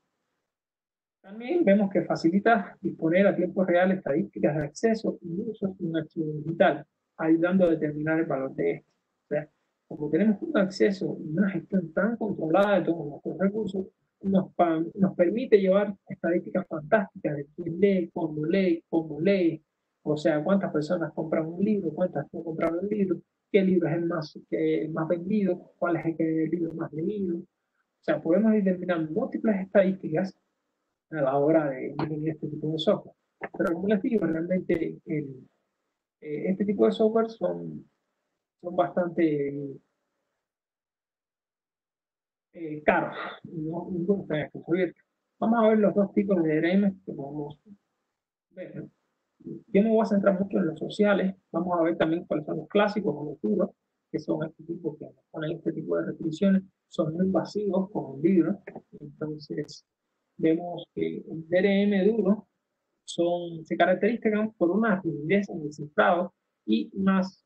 También vemos que facilita disponer a tiempo real estadísticas de acceso y uso de un archivo digital, ayudando a determinar el valor de este. O sea, como tenemos un acceso y una gestión tan controlada de todos nuestros recursos, nos permite llevar estadísticas fantásticas de cómo lee, o sea, cuántas personas compran un libro, cuántas no compran un libro, qué libro es el más vendido, cuál es el libro más leído. O sea, podemos determinar múltiples estadísticas a la hora de definir este tipo de software. Pero como les digo, realmente este tipo de software son bastante caros y no están acceso abierto. Vamos a ver los dos tipos de DRM que podemos ver, ¿no? Yo me voy a centrar mucho en los sociales. Vamos a ver también cuáles son los clásicos o los duros, que son este tipo que ponen este tipo de restricciones. Son muy pasivos con el libro. Entonces, vemos que el DRM duro se caracterizan por una rigidez en el cifrado y unas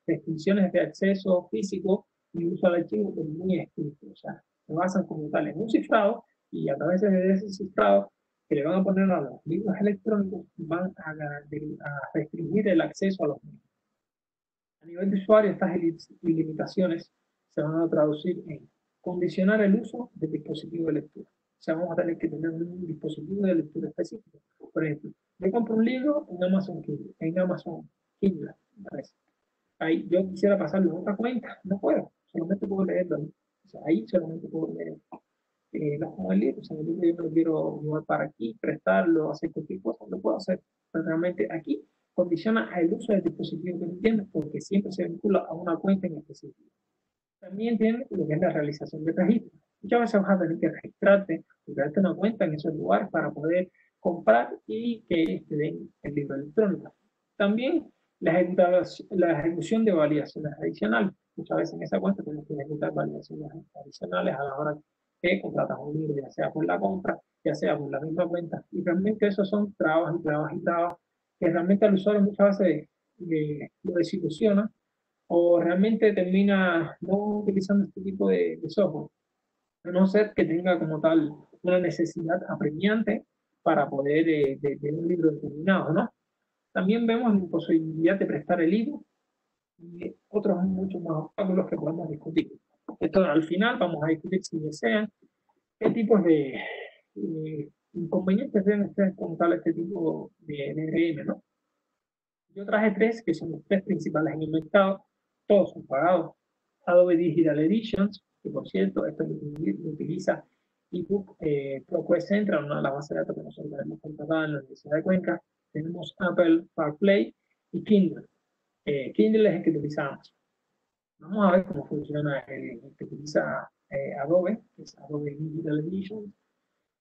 restricciones de acceso físico y uso al archivo muy estricto. O sea, se basan como tal en un cifrado y a través de ese cifrado que le van a poner a los libros electrónicos van a restringir el acceso a los mismos. A nivel de usuario, estas limitaciones se van a traducir en condicionar el uso del dispositivo de lectura. O sea, vamos a tener que tener un dispositivo de lectura específico. Por ejemplo, yo compro un libro en Amazon Kindle, ¿sabes? Ahí yo quisiera pasarlo a otra cuenta, no puedo, solamente puedo leerlo ahí. O sea, ahí solamente puedo leer. no como el libro. O sea, el libro yo no lo quiero llevar para aquí, prestarlo, hacer cualquier cosa, lo puedo hacer. Pero realmente aquí condiciona el uso del dispositivo que tú tienes porque siempre se vincula a una cuenta en específico. También tiene lo que es la realización de registros. Muchas veces vas a tener que registrarte y crearte una cuenta en esos lugares para poder comprar y que te den el libro electrónico. También la ejecución de validaciones adicionales. Muchas veces en esa cuenta tienes que ejecutar validaciones adicionales a la hora que contratas un libro, ya sea por la compra, ya sea por la misma cuenta. Y realmente esos son trabas y trabas y trabas que realmente al usuario muchas veces lo desilusiona o realmente termina no utilizando este tipo de software, a no ser que tenga como tal una necesidad apremiante para poder de un libro determinado, ¿no? También vemos la imposibilidad de prestar el libro y otros muchos más obstáculos que podemos discutir. Esto al final vamos a discutir si desean qué tipos de inconvenientes deben ustedes con tal este tipo de DRM, ¿no? Yo traje tres, que son los tres principales en el mercado. Todos son pagados. Adobe Digital Editions, que por cierto, esto lo utiliza ebook ProQuest Central, una de las bases de datos que nosotros tenemos contratada en la Universidad de Cuenca. Tenemos Apple CarPlay y Kindle. Kindle es el que utilizamos. Vamos a ver cómo funciona el que utiliza Adobe, que es Adobe Digital Editions.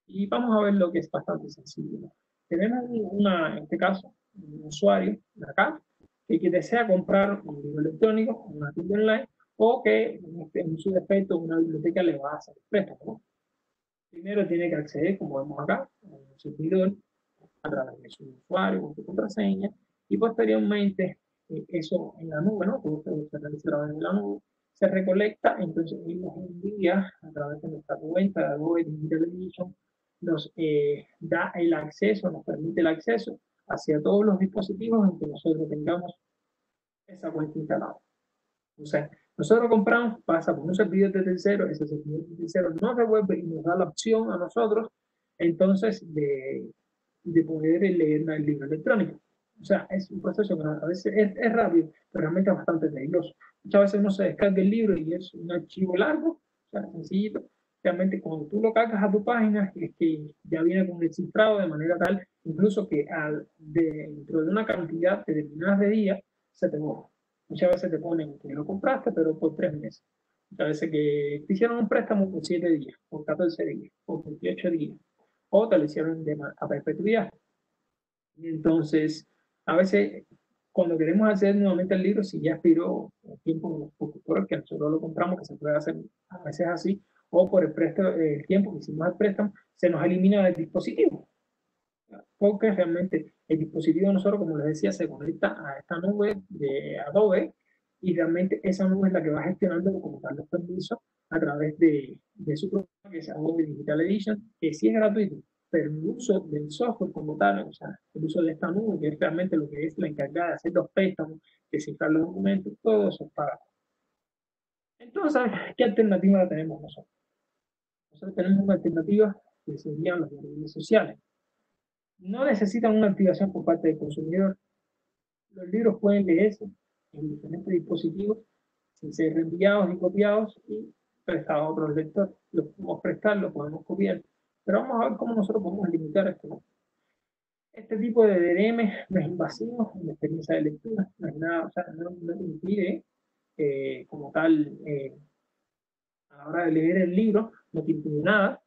Y vamos a ver lo que es bastante sencillo. Tenemos en este caso, un usuario de acá que desea comprar un libro electrónico, una tienda online, o que en su defecto una biblioteca le va a hacer préstamo, ¿no? Primero tiene que acceder, como vemos acá, a un servidor a través de su usuario con su contraseña, y posteriormente eso en la nube, ¿no? Todo se realiza a través de la nube, se recolecta, entonces él nos envía a través de nuestra cuenta de Adobe Digital Edition, nos da el acceso, nos permite el acceso hacia todos los dispositivos en que nosotros tengamos esa cuenta instalada. O sea, nosotros compramos, pasa por un servidor de tercero, ese servidor de tercero nos devuelve y nos da la opción a nosotros, entonces, de poder leer el libro electrónico. O sea, es un proceso que a veces es rápido, pero realmente es bastante tedioso. Muchas veces uno se descarga el libro y es un archivo largo, o sea, sencillito. Realmente cuando tú lo cargas a tu página, es que ya viene con el cifrado de manera tal, incluso que dentro de una cantidad determinada de días, se te borra. Muchas veces te ponen que lo compraste, pero por 3 meses. Muchas veces que te hicieron un préstamo por 7 días, por 14 días, por 28 días, o te lo hicieron a perpetuidad. Y entonces, a veces, cuando queremos hacer nuevamente el libro, si ya expiró el tiempo por el que nosotros lo compramos, que se puede hacer a veces así, o por el tiempo que hicimos el préstamo, se nos elimina del dispositivo. Porque realmente el dispositivo de nosotros, como les decía, se conecta a esta nube de Adobe y realmente esa nube es la que va gestionando como tal los permisos a través de su programa que es Adobe Digital Edition, que sí es gratuito, pero el uso del software como tal, o sea, el uso de esta nube, que es realmente lo que es la encargada de hacer los préstamos, de cifrar los documentos, todo eso es para. Entonces, ¿qué alternativa tenemos nosotros? Nosotros tenemos una alternativa que serían los redes sociales. No necesitan una activación por parte del consumidor. Los libros pueden leerse en diferentes dispositivos sin ser reenviados y copiados y prestados a otros lectores. Los podemos prestar, los podemos copiar. Pero vamos a ver cómo nosotros podemos limitar esto. Este tipo de DRM no es invasivo en la experiencia de lectura, no es nada, o sea, no te impide como tal a la hora de leer el libro, no te impide nada,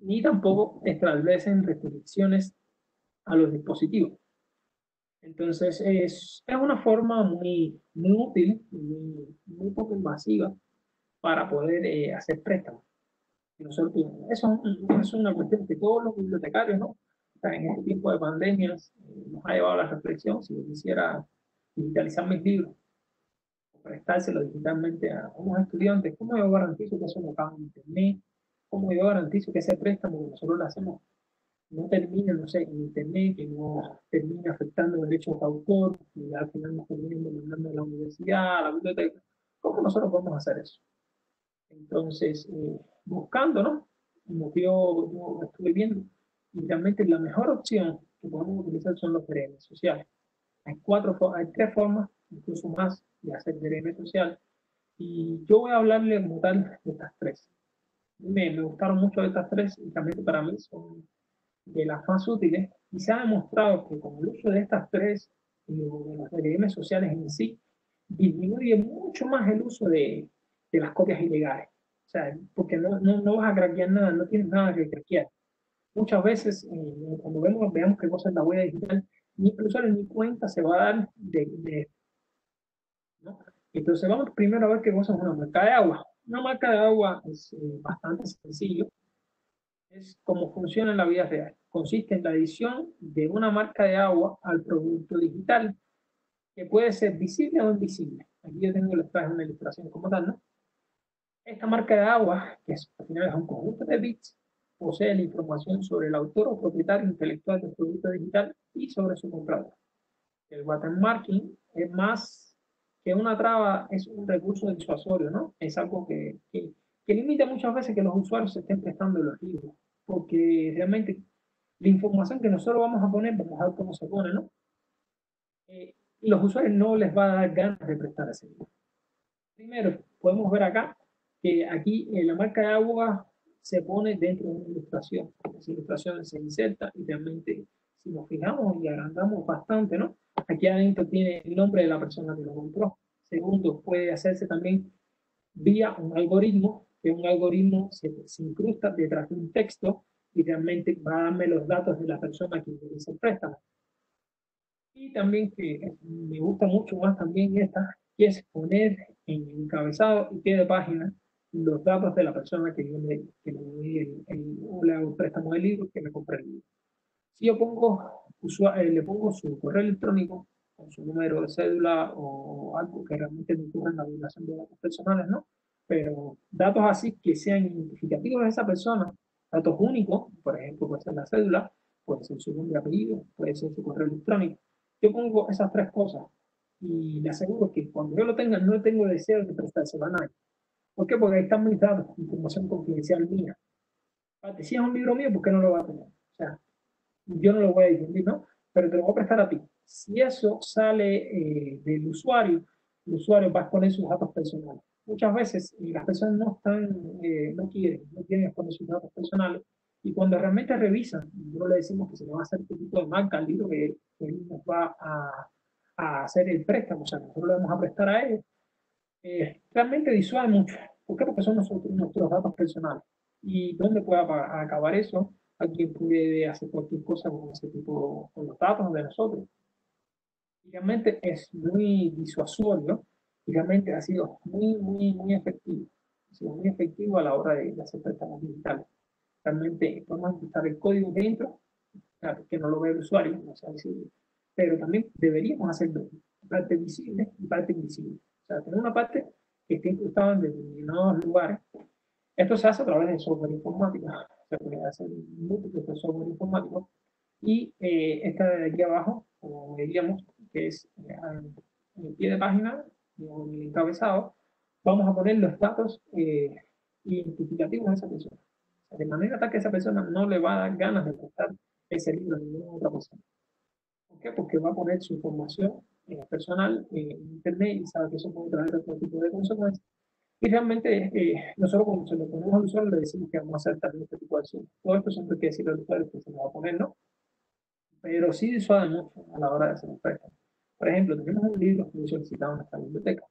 ni tampoco establecen restricciones a los dispositivos. Entonces es una forma muy útil, muy poco invasiva para poder hacer préstamos. Nosotros, es una cuestión que todos los bibliotecarios, ¿no? O sea, en este tiempo de pandemias nos ha llevado a la reflexión si yo quisiera digitalizar mis libros o prestárselo digitalmente a unos estudiantes, ¿cómo yo garantizo que eso no cae en internet? ¿Cómo yo garantizo que ese préstamo que nosotros le hacemos no termine, no sé, en internet, que no termine afectando derechos de autor, y al final nos terminen mandando a la universidad, a la biblioteca? ¿Cómo nosotros podemos hacer eso? Entonces, buscando, ¿no? Como yo estuve viendo, y realmente la mejor opción que podemos utilizar son los DRM sociales. Hay 3 formas, incluso más, de hacer DRM social, Y yo voy a hablarle como tal de estas tres. Me gustaron mucho estas tres y también para mí son de las más útiles. Y se ha demostrado que con el uso de estas tres y de las redes sociales en sí, disminuye mucho más el uso de las copias ilegales. O sea, porque no vas a craquear nada, no tienes nada que craquear. Muchas veces, cuando veamos qué cosa es la huella digital, ni el usuario ni cuenta se va a dar de ¿no? Entonces vamos primero a ver qué cosa es una marca de agua. Una marca de agua es bastante sencillo, es cómo funciona en la vida real. Consiste en la adición de una marca de agua al producto digital, que puede ser visible o invisible. Aquí yo tengo una ilustración como tal, ¿no? Esta marca de agua, que es, al final es un conjunto de bits, posee la información sobre el autor o propietario intelectual del producto digital y sobre su comprador. El watermarking es más que una traba, es un recurso disuasorio, ¿no? Es algo que limita muchas veces que los usuarios se estén prestando los libros, porque realmente la información que nosotros vamos a poner, vamos a ver cómo se pone, ¿no? Los usuarios no les va a dar ganas de prestar ese libro. Primero, podemos ver acá que aquí la marca de agua se pone dentro de una ilustración. Esa ilustración se inserta y realmente, si nos fijamos y agrandamos bastante, ¿no? Aquí adentro tiene el nombre de la persona que lo compró. Segundo, puede hacerse también vía un algoritmo, que un algoritmo se incrusta detrás de un texto y realmente va a darme los datos de la persona que hizo el préstamo. Y también que me gusta mucho más también esta, que es poner en el encabezado y pie de página los datos de la persona que le doy o le hago el préstamo del libro, que me compré el libro. Si yo le pongo su correo electrónico con su número de cédula o algo que realmente no ocurra en la violación de datos personales, ¿no? Pero datos así que sean identificativos de esa persona, datos únicos, por ejemplo, puede ser la cédula, puede ser su nombre y apellido, puede ser su correo electrónico. Yo pongo esas tres cosas y le aseguro que cuando yo lo tenga, no tengo deseo de prestárselo a nadie. ¿Por qué? Porque ahí están mis datos, información confidencial mía. Aparte, si es un libro mío, ¿por qué no lo va a tener? O sea, yo no lo voy a difundir, ¿no? Pero te lo voy a prestar a ti. Si eso sale del usuario, el usuario va a exponer sus datos personales. Muchas veces las personas no quieren exponer sus datos personales y cuando realmente revisan, no le decimos que se le va a hacer un tipo de marca al libro que nos va a hacer el préstamo, o sea, nosotros le vamos a prestar a ellos, realmente disuade mucho. ¿Por qué? Porque son nuestros datos personales. ¿Y dónde puede acabar eso? Alguien puede hacer cualquier cosa con ese tipo, con los datos de nosotros. Y realmente es muy disuasorio y realmente ha sido muy efectivo. Ha sido muy efectivo a la hora de hacer préstamos digitales. Realmente podemos ajustar el código dentro, claro, que no lo ve el usuario, no sea visible, pero también deberíamos hacerlo parte visible y parte invisible. O sea, tener una parte que esté incrustada en determinados lugares. Esto se hace a través de software informático. Se puede hacer múltiples de software informático. Y esta de aquí abajo, como veríamos, que es en el pie de página, en el encabezado, vamos a poner los datos identificativos de esa persona. De manera tal que esa persona no le va a dar ganas de prestar ese libro a ninguna otra persona. ¿Por qué? Porque va a poner su información personal en internet y sabe que eso puede traer otro tipo de consecuencias. Y realmente nosotros cuando se lo ponemos al usuario le decimos que vamos a hacer también este tipo de acción. Todo esto siempre hay que decirle al usuario que se lo va a poner, ¿no? Pero sí disuade mucho a la hora de hacer un préstamo. Por ejemplo, tenemos un libro que solicitado en nuestra biblioteca.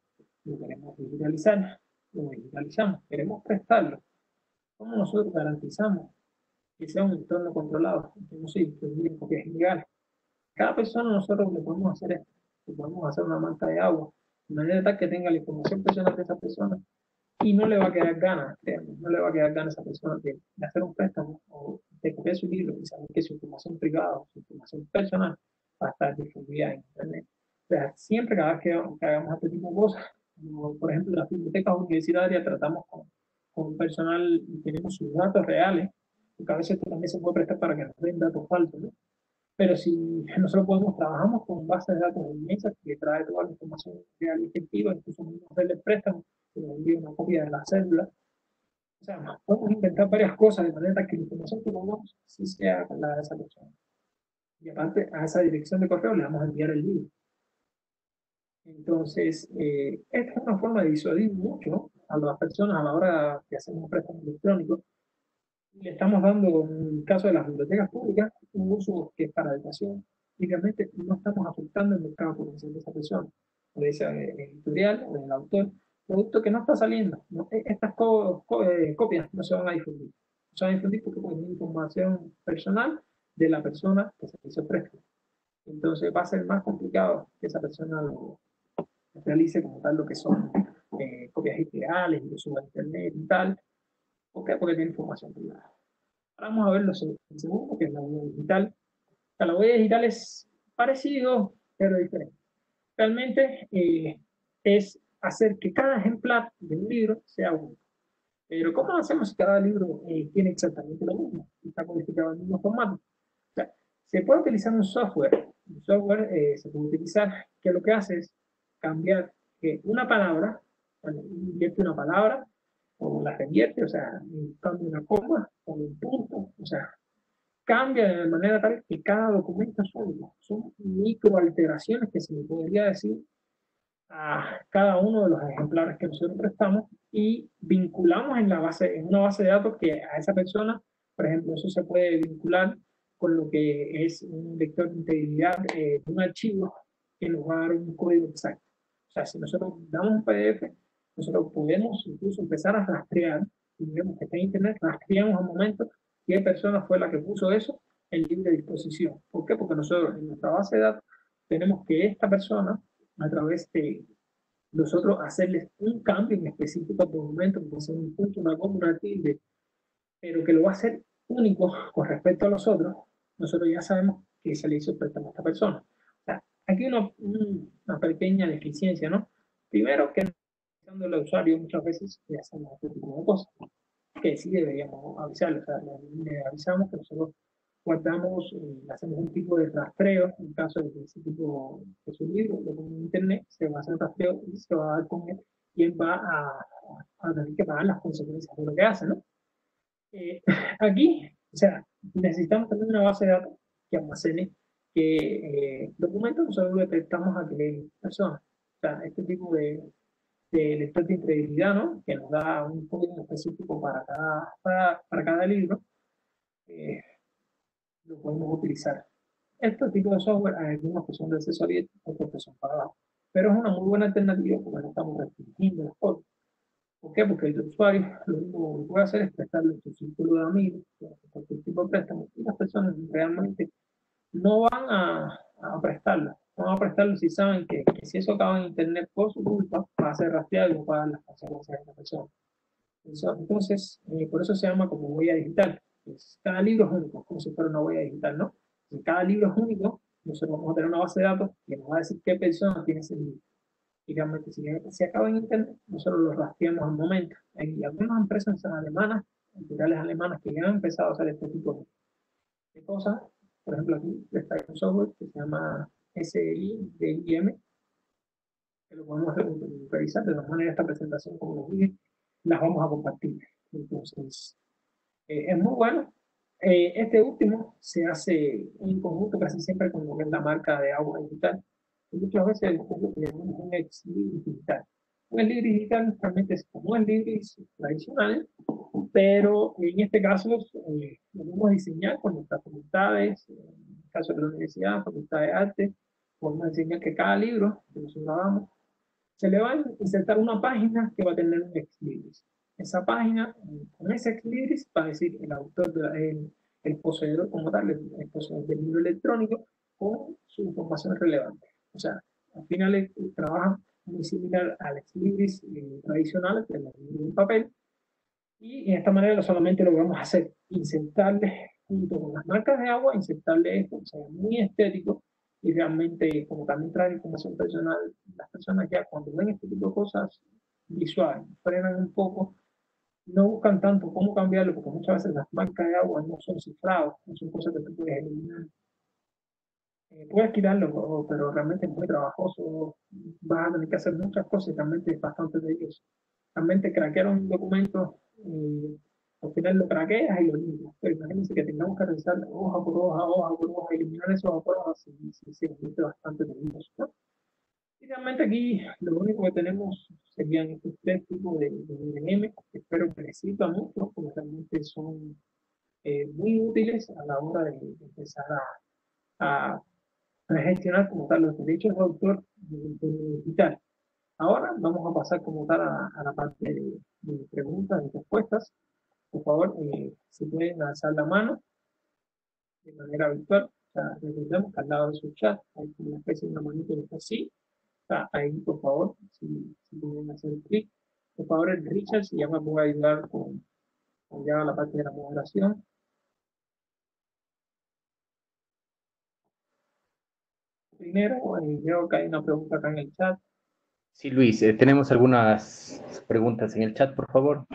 Lo queremos digitalizar, lo digitalizamos, queremos prestarlo. ¿Cómo nosotros garantizamos que sea un entorno controlado, que no se distribuyen copias ilegales? Cada persona nosotros le podemos hacer esto, le podemos hacer una manta de agua, de manera tal que tenga la información personal de esa persona y no le va a quedar ganas, créanme, no le va a quedar ganas a esa persona de hacer un préstamo o de copiar su libro y saber que su información privada o su información personal va a estar difundida en Internet. O sea, siempre cada vez que hagamos este tipo de cosas, como por ejemplo las bibliotecas universitarias, tratamos con personal y tenemos sus datos reales, porque a veces esto también se puede prestar para que nos den datos falsos, ¿no? Pero si nosotros trabajamos con bases de datos inmensas que trae toda la información real y efectiva, incluso podemos hacerle préstamos, que nos envíe una copia de la cédula. O sea, podemos inventar varias cosas de manera que la información que pongamos sí sea la de esa persona. Y aparte, a esa dirección de correo le vamos a enviar el libro. Entonces, esta es una forma de disuadir mucho a las personas a la hora de hacer un préstamo electrónico. Le estamos dando, en el caso de las bibliotecas públicas, un uso que es para educación y realmente no estamos afectando el mercado potencial de esa persona, o de ese editorial o del autor, producto que no está saliendo. ¿No? Estas copias no se van a difundir. No se van a difundir porque es información personal de la persona que se hizo el préstamo. Entonces va a ser más complicado que esa persona lo realice como tal lo que son copias ideales, y lo suba a internet y tal. ¿Por qué? Porque tiene información privada. Vamos a ver el segundo, que es la huella digital. La huella digital es parecido, pero diferente. Realmente es hacer que cada ejemplar de un libro sea único. Pero ¿cómo hacemos si cada libro tiene exactamente lo mismo? Está codificado en el mismo formato. O sea, se puede utilizar un software. Un software se puede utilizar que lo que hace es cambiar una palabra, bueno, invierte una palabra, o la revierte, o sea, cambia una coma o un punto, o sea, cambia de manera tal que cada documento es único. Son microalteraciones que se le podría decir a cada uno de los ejemplares que nosotros prestamos y vinculamos en una base de datos que a esa persona, por ejemplo, eso se puede vincular con lo que es un lector de integridad de un archivo que nos va a dar un código exacto. O sea, si nosotros damos un PDF, nosotros podemos incluso empezar a rastrear, y vemos que está en Internet, rastreamos al momento qué persona fue la que puso eso en libre disposición. ¿Por qué? Porque nosotros en nuestra base de datos tenemos que esta persona a través de nosotros hacerles un cambio en específico al documento, como hacer un punto, una coma, una tilde, pero que lo va a hacer único con respecto a los otros, nosotros ya sabemos que se le hizo préstamo a esta persona. O sea, aquí una pequeña deficiencia, ¿no? Primero, que el usuario muchas veces le hacemos este tipo de cosas que sí deberíamos avisarle. O sea, le avisamos que nosotros guardamos, hacemos un tipo de rastreo en caso de que ese tipo de su libro lo ponga en internet, se va a hacer un rastreo y se va a dar con él quién va a tener que pagar las consecuencias de lo que hace, ¿no? Eh, aquí, o sea, necesitamos tener una base de datos que almacene que documentos nosotros le prestamos a aquella persona. O sea, este tipo de lector de integridad, ¿no? Que nos da un código específico para cada libro, eh, lo podemos utilizar. Este tipo de software, hay algunos que son de acceso abierto, otros que son pagados. Pero es una muy buena alternativa porque no estamos restringiendo las cosas. ¿Por qué? Porque el usuario lo único que puede hacer es prestarle en su círculo de amigos, cualquier tipo de préstamo, y las personas realmente no van a prestarlo. No van a prestarlo si saben que si eso acaba en internet por su culpa, va a ser rastreado y va a pagar las consecuencias de esa persona. Entonces, por eso se llama como huella digital. Cada libro es único, como si fuera una huella digital, ¿no? Si cada libro es único, nosotros vamos a tener una base de datos que nos va a decir qué persona tiene ese libro. Y realmente, si acaba en Internet, nosotros lo rastreamos al momento. Hay algunas empresas alemanas, editoriales alemanas, que ya han empezado a hacer este tipo de cosas. Por ejemplo, aquí está un software que se llama SIDIM, que lo podemos revisar de la manera esta presentación, como les dije, las vamos a compartir. Entonces, es muy bueno. Este último se hace en conjunto casi siempre con lo que es la marca de agua digital. Y muchas veces es lo que llamamos un ex libris digital. Un ex libris digital realmente es como un libris tradicional, pero en este caso lo podemos diseñar con nuestras facultades, en el caso de la universidad, facultad de arte, podemos diseñar que cada libro que nosotros hagamos se le va a insertar una página que va a tener un ex libris. Esa página, con ese ex libris, va a decir el autor, el poseedor como tal, el poseedor del libro electrónico, con su información relevante. O sea, al final trabaja muy similar al ex libris tradicional, que es el libro en papel, y en esta manera no solamente lo vamos a hacer, insertarle junto con las marcas de agua, insertarle esto, o sea, muy estético, y realmente, como también trae información personal, las personas ya cuando ven este tipo de cosas visuales, frenan un poco, no buscan tanto cómo cambiarlo, porque muchas veces las marcas de agua no son cifrados, no son cosas que tú puedes eliminar. Puedes quitarlo, pero realmente es muy trabajoso, vas a tener que hacer muchas cosas y realmente es bastante tedioso. Realmente craquear un documento, al final lo craqueas y lo limpias, pero imagínense que tengamos que revisar hoja por hoja, eliminar eso hoja por hoja, sí, se convierte bastante tedioso, ¿no? Y realmente aquí lo único que tenemos serían estos tres tipos de DNM, que espero que les sirvan mucho, porque realmente son muy útiles a la hora de empezar a, a gestionar como tal los derechos de autor digital. Ahora vamos a pasar como tal a la parte de preguntas y respuestas. Por favor, si pueden alzar la mano de manera virtual, o sea, recordemos que al lado de su chat hay como una especie de una manito que está así, está ahí, por favor, si pueden hacer clic. Por favor, el Richard, si ya me puede ayudar con ya la parte de la moderación. Primero, veo que hay una pregunta acá en el chat. Sí, Luis, tenemos algunas preguntas en el chat, por favor.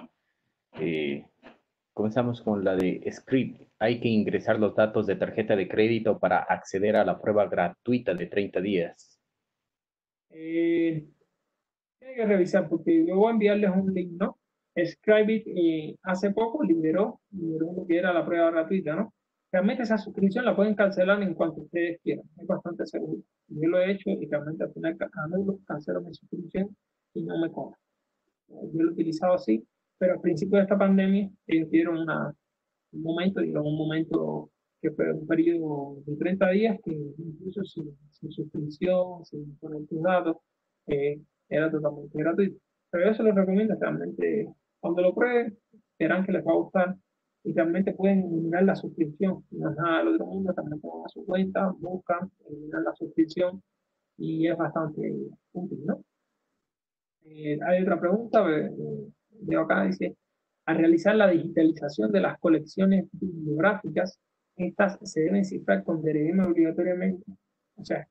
Eh, Comenzamos con la de Script. Hay que ingresar los datos de tarjeta de crédito para acceder a la prueba gratuita de 30 días. Eh, Tiene que revisar porque yo voy a enviarles un link, ¿no? Scribit hace poco liberó lo que era la prueba gratuita, ¿no? Realmente esa suscripción la pueden cancelar en cuanto ustedes quieran, es bastante seguro. Yo lo he hecho y realmente al final anulo, cancelo mi suscripción y no me cobran. Yo lo he utilizado así, pero al principio de esta pandemia ellos dieron un momento, digamos, un momento que fue un periodo de 30 días que incluso sin suscripción, sin poner tus datos, eh, era totalmente gratuito. Pero yo se lo recomiendo realmente, cuando lo prueben, verán que les va a gustar y realmente pueden eliminar la suscripción. No es nada del otro mundo, también van a su cuenta, buscan, eliminar la suscripción y es bastante útil, ¿no? Hay otra pregunta, veo acá, dice, al realizar la digitalización de las colecciones bibliográficas, estas se deben cifrar con DRM obligatoriamente. O sea,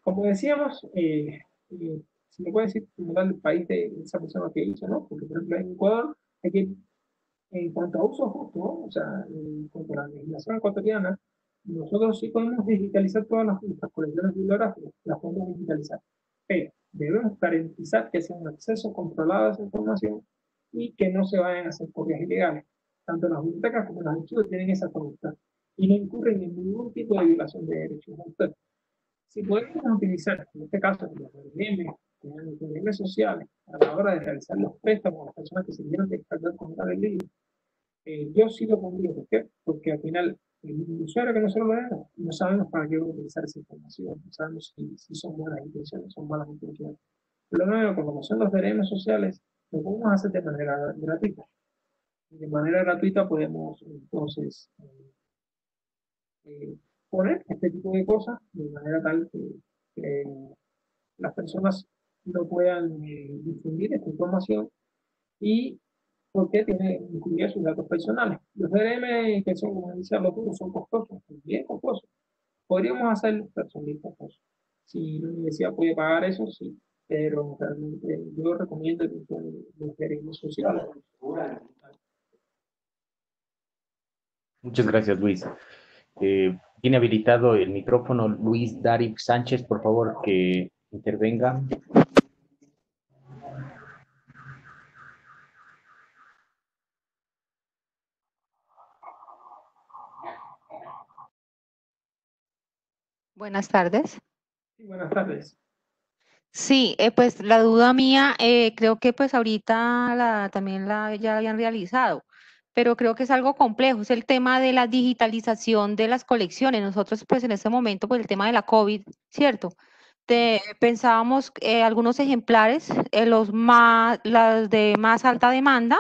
como decíamos, se me puede decir como tal el país de esa persona que hizo, ¿no? Porque, por ejemplo, en Ecuador, hay que, en cuanto a uso justo, ¿no? O sea, en cuanto a la legislación ecuatoriana, nosotros sí podemos digitalizar todas las colecciones bibliográficas, las podemos digitalizar, pero debemos garantizar que sea un acceso controlado a esa información y que no se vayan a hacer copias ilegales. Tanto las bibliotecas como los archivos tienen esa facultad y no incurren en ningún tipo de violación de derechos de autor. Si podemos utilizar, en este caso, los memes sociales a la hora de realizar los préstamos a las personas que se quieren descargar con el libro, yo sí lo pondría. ¿Por qué? Porque al final, el usuario que nosotros lo vemos, no sabemos para qué vamos a utilizar esa información, no sabemos si son buenas intenciones, son malas intenciones. Lo nuevo, como son los derechos sociales, lo podemos hacer de manera gratuita. Y de manera gratuita podemos entonces eh, poner este tipo de cosas de manera tal que las personas no puedan difundir esta información y porque tiene incluir sus datos personales. Los DRM que son, como decía, los duros son costosos, son bien costosos. Podríamos hacerlo, pero son bien costosos. Si la universidad puede pagar eso, sí, pero realmente yo recomiendo los DRM sociales. Muchas gracias, Luis. Tiene habilitado el micrófono Luis Darip Sánchez, por favor, que intervenga. Buenas tardes. Sí, buenas tardes. Sí, pues la duda mía, creo que pues ahorita también ya la habían realizado, pero creo que es algo complejo, es el tema de la digitalización de las colecciones. Nosotros pues en este momento, pues el tema de la COVID, ¿cierto? Pensábamos algunos ejemplares, las de más alta demanda,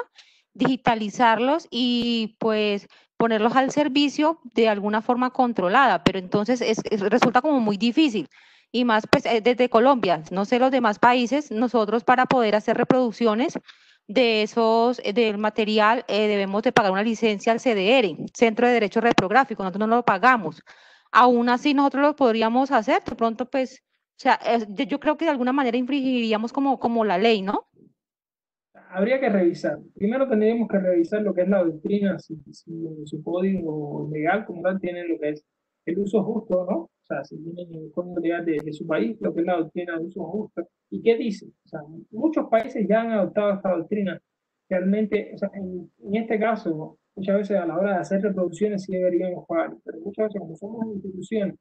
digitalizarlos y pues ponerlos al servicio de alguna forma controlada, pero entonces resulta como muy difícil. Y más pues desde Colombia, no sé los demás países, nosotros para poder hacer reproducciones del material debemos de pagar una licencia al CDR, Centro de Derecho Reprográfico, nosotros no lo pagamos. Aún así nosotros lo podríamos hacer, de pronto pues, o sea, yo creo que de alguna manera infringiríamos como la ley, ¿no? Habría que revisar. Primero tendríamos que revisar lo que es la doctrina, si en su código legal como tal tiene lo que es el uso justo, ¿no? O sea, si tienen el código legal de su país, lo que es la doctrina de uso justo. ¿Y qué dice? O sea, muchos países ya han adoptado esta doctrina. Realmente, o sea, en este caso, muchas veces a la hora de hacer reproducciones sí deberíamos pagar, pero muchas veces como somos instituciones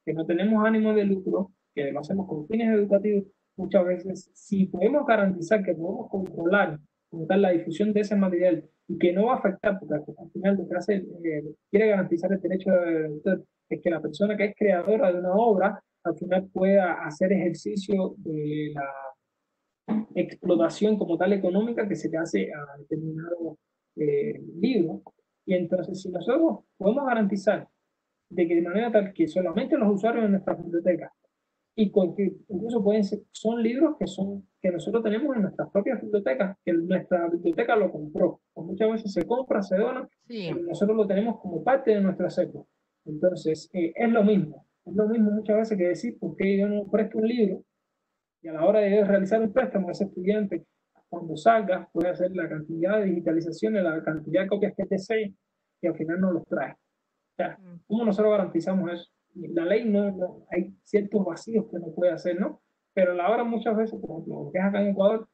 que no tenemos ánimo de lucro, que lo hacemos con fines educativos, muchas veces, si podemos garantizar que podemos controlar como tal la difusión de ese material y que no va a afectar, porque al final lo que hace, quiere garantizar el derecho de autor, es que la persona que es creadora de una obra al final pueda hacer ejercicio de la explotación como tal económica que se le hace a determinado libro. Y entonces, si nosotros podemos garantizar de que de manera tal que solamente los usuarios de nuestras bibliotecas y con que incluso pueden ser, son libros que nosotros tenemos en nuestras propias bibliotecas, que nuestra biblioteca lo compró, o muchas veces se compra, se dona, Sí. pero nosotros lo tenemos como parte de nuestro acervo. Entonces, es lo mismo muchas veces que decir, porque yo no presto un libro y a la hora de realizar un préstamo, ese estudiante, cuando salga, puede hacer la cantidad de digitalizaciones, la cantidad de copias que desee, y al final no los trae. O sea, ¿cómo nosotros garantizamos eso? La ley no, hay ciertos vacíos que no puede hacer, ¿no? Pero a la hora muchas veces, por ejemplo, lo que es acá en Ecuador,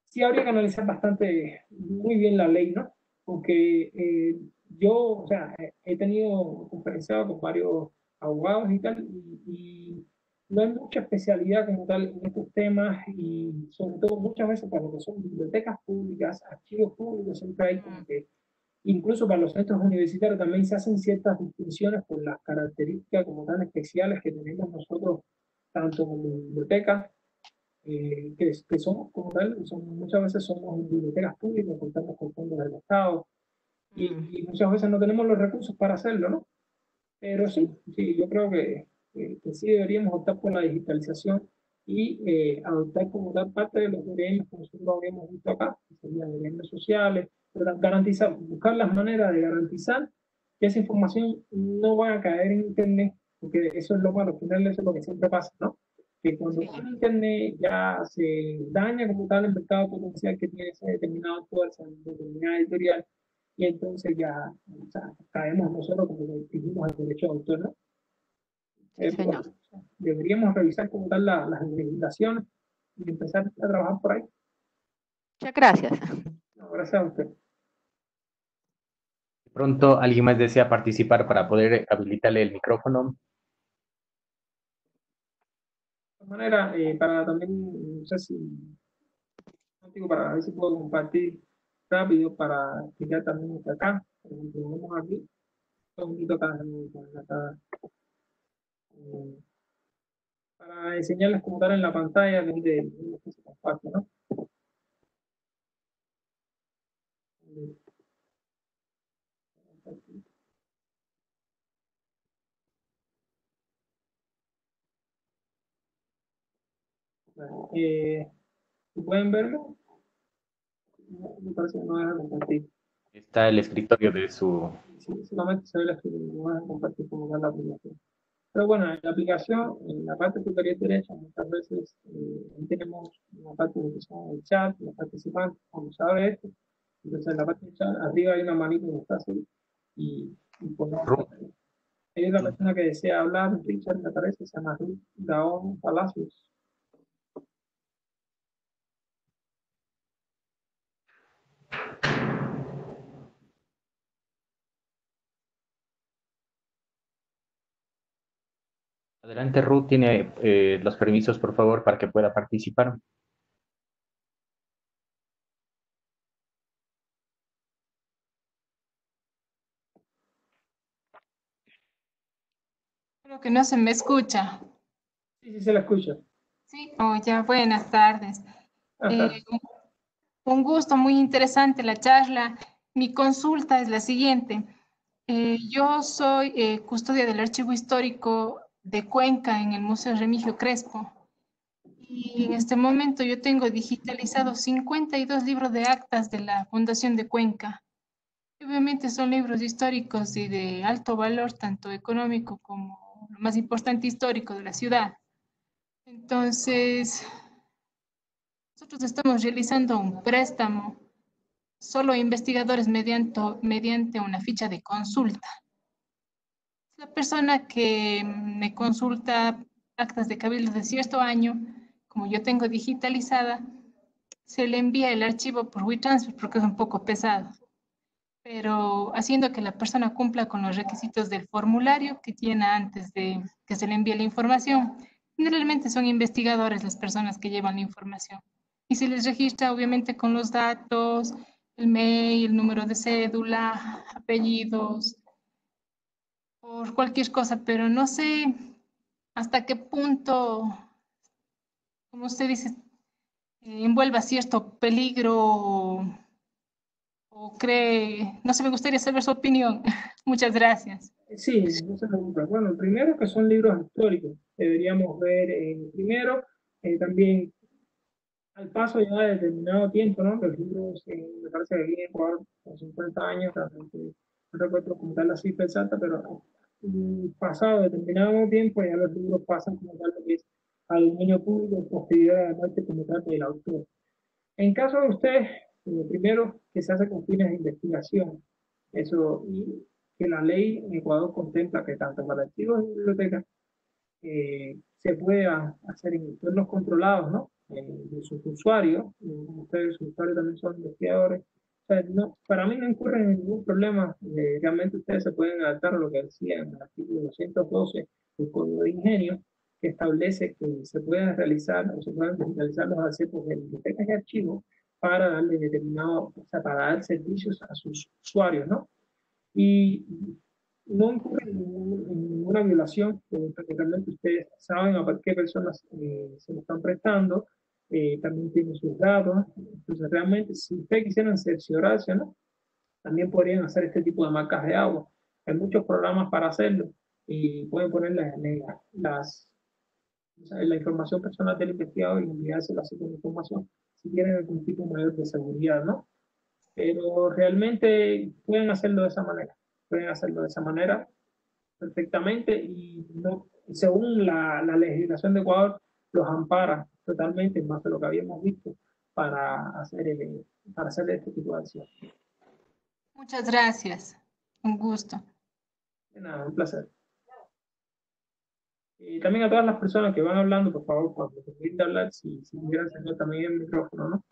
sí habría que analizar bastante, muy bien la ley, ¿no? Porque yo, o sea, he tenido conferenciado con varios abogados y tal, y no hay mucha especialidad como tal en estos temas, y sobre todo muchas veces para lo que son bibliotecas públicas, archivos públicos, siempre hay como que incluso para los centros universitarios también se hacen ciertas distinciones por las características como tan especiales que tenemos nosotros, tanto como bibliotecas, que somos como tal, muchas veces somos bibliotecas públicas, contamos con fondos del Estado, y muchas veces no tenemos los recursos para hacerlo, ¿no? Pero sí, sí, yo creo que sí deberíamos optar por la digitalización y adoptar como tal parte de los gremios que nosotros habíamos visto acá, que serían los gremios sociales, pero garantizar, buscar las maneras de garantizar que esa información no va a caer en Internet, porque eso es lo malo, al final eso es lo que siempre pasa, ¿no? Que cuando Sí. en Internet ya se daña como tal el mercado potencial que tiene ese determinado autor, esa determinada editorial, y entonces ya, o sea, caemos nosotros como que exigimos el derecho de autor, ¿no? Sí, Bueno, señor. deberíamos revisar como tal las legislaciones y empezar a trabajar por ahí. Muchas gracias. No, gracias a usted. De pronto, ¿alguien más desea participar para poder habilitarle el micrófono? De todas maneras, para también, no sé si, digo, para ver si puedo compartir rápido para explicar también que acá, como tenemos aquí, un segundito acá, acá, eh, para enseñarles como tal en la pantalla donde se comparte, ¿no? Bueno, ¿pueden verlo? Me parece que no deja compartir. Está el escritorio de su... Sí, solamente se ve la escritura, no deja compartir como tal la aplicación. Pero bueno, en la aplicación, en la parte superior derecha, muchas veces ahí tenemos una parte de el chat, los participantes, cuando se abre esto, entonces en la parte del chat, arriba hay una manita que está así, y podemos Ruth. hay una persona que desea hablar, Richard, me parece, se llama Ruth Gaón Palacios. Adelante, Ruth, tiene los permisos, por favor, para que pueda participar. Creo que no se me escucha. Sí, sí, se la escucha. Sí, oh, ya, buenas tardes. Ajá. Un gusto, muy interesante la charla. Mi consulta es la siguiente. Yo soy custodia del Archivo Histórico de Cuenca en el Museo Remigio Crespo. Y en este momento yo tengo digitalizados 52 libros de actas de la Fundación de Cuenca. Obviamente son libros históricos y de alto valor, tanto económico como lo más importante histórico de la ciudad. Entonces, nosotros estamos realizando un préstamo solo a investigadores mediante una ficha de consulta. La persona que me consulta actas de cabildo de cierto año, como yo tengo digitalizada, se le envía el archivo por WeTransfer porque es un poco pesado, pero haciendo que la persona cumpla con los requisitos del formulario que tiene antes de que se le envíe la información. Generalmente son investigadores las personas que llevan la información. Y se les registra obviamente con los datos, el mail, el número de cédula, apellidos, por cualquier cosa, pero no sé hasta qué punto, como usted dice, envuelva cierto peligro o cree, no sé, me gustaría saber su opinión. Muchas gracias. Sí, no se preocupe. Bueno, primero que son libros históricos. Deberíamos ver primero también al paso ya de determinado tiempo, ¿no? Los libros, me parece que aquí en Ecuador, por 50 años, realmente, no recuerdo como tal la cifra exacta, pero pasado determinado tiempo ya los libros pasan como tal lo que es al dominio público posterior a la muerte como tal del autor. En caso de usted, primero que se hace con fines de investigación, eso, y que la ley en Ecuador contempla que tanto para archivos y bibliotecas se pueda hacer en entornos controlados, ¿no? De sus usuarios, como ustedes, sus usuarios también son investigadores. O sea, no, para mí no incurre en ningún problema. Realmente ustedes se pueden adaptar a lo que decía en el artículo 212 del Código de Ingenio, que establece que se pueden realizar o se pueden digitalizar los archivos de bibliotecas y archivos para darle determinado, o sea, para dar servicios a sus usuarios, ¿no? Y no incurre en ninguna violación, porque realmente ustedes saben a qué personas se lo están prestando, también tienen sus datos, entonces realmente si ustedes quisieran cerciorarse, ¿no? También podrían hacer este tipo de marcas de agua. Hay muchos programas para hacerlo y pueden poner o sea, la información personal del investigador y enviársela así con información si tienen algún tipo mayor de seguridad, ¿no? Pero realmente pueden hacerlo de esa manera. Pueden hacerlo de esa manera perfectamente y no, según la legislación de Ecuador los ampara totalmente, más de lo que habíamos visto, para hacer este tipo de acción. Muchas gracias. Un gusto. De nada, un placer. Y también a todas las personas que van hablando, por favor, cuando terminen de hablar, si quieran cerrar también el micrófono, ¿no?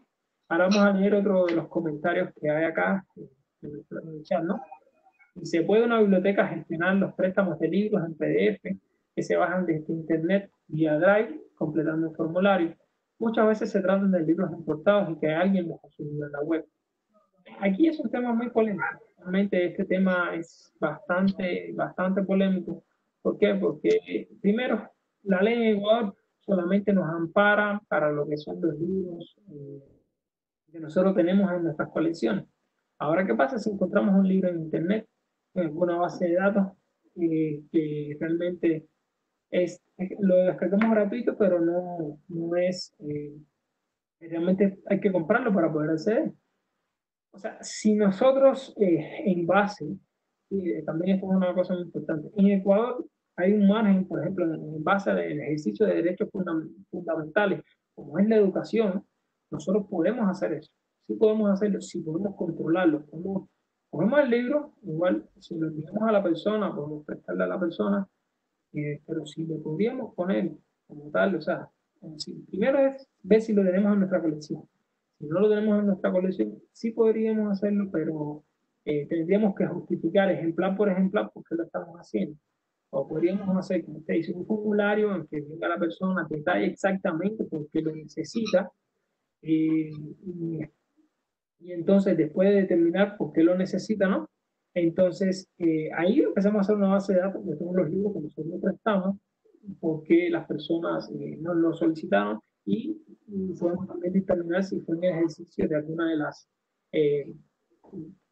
Ahora vamos a leer otro de los comentarios que hay acá en el chat, ¿no? Y se puede una biblioteca gestionar los préstamos de libros en PDF que se bajan desde Internet vía Drive, completando el formulario. Muchas veces se tratan de libros importados y que alguien los ha subido en la web. Aquí es un tema muy polémico. Realmente este tema es bastante polémico. ¿Por qué? Porque primero, la ley en Ecuador solamente nos ampara para lo que son los libros que nosotros tenemos en nuestras colecciones. Ahora, ¿qué pasa si encontramos un libro en Internet, en alguna base de datos, que realmente lo descargamos gratuito, pero no es, realmente hay que comprarlo para poder acceder? O sea, si nosotros en base, y también esto es una cosa muy importante, en Ecuador hay un margen, por ejemplo, en base al ejercicio de derechos fundamentales, como es la educación, nosotros podemos hacer eso. Sí podemos hacerlo, sí podemos controlarlo. Cogemos el libro, igual si lo enviamos a la persona, podemos prestarle a la persona, pero si lo podríamos poner como tal, o sea, primero es ver si lo tenemos en nuestra colección. Si no lo tenemos en nuestra colección, sí podríamos hacerlo, pero tendríamos que justificar ejemplar por ejemplar por qué lo estamos haciendo. O podríamos hacer, como usted dice, un formulario en que venga la persona, detalle exactamente por qué lo necesita, y entonces después de determinar por qué lo necesita, ¿no? Entonces ahí empezamos a hacer una base de datos de todos los libros que nosotros prestamos, porque las personas nos lo solicitaron y podemos también determinar si fue en el ejercicio de alguna de las eh,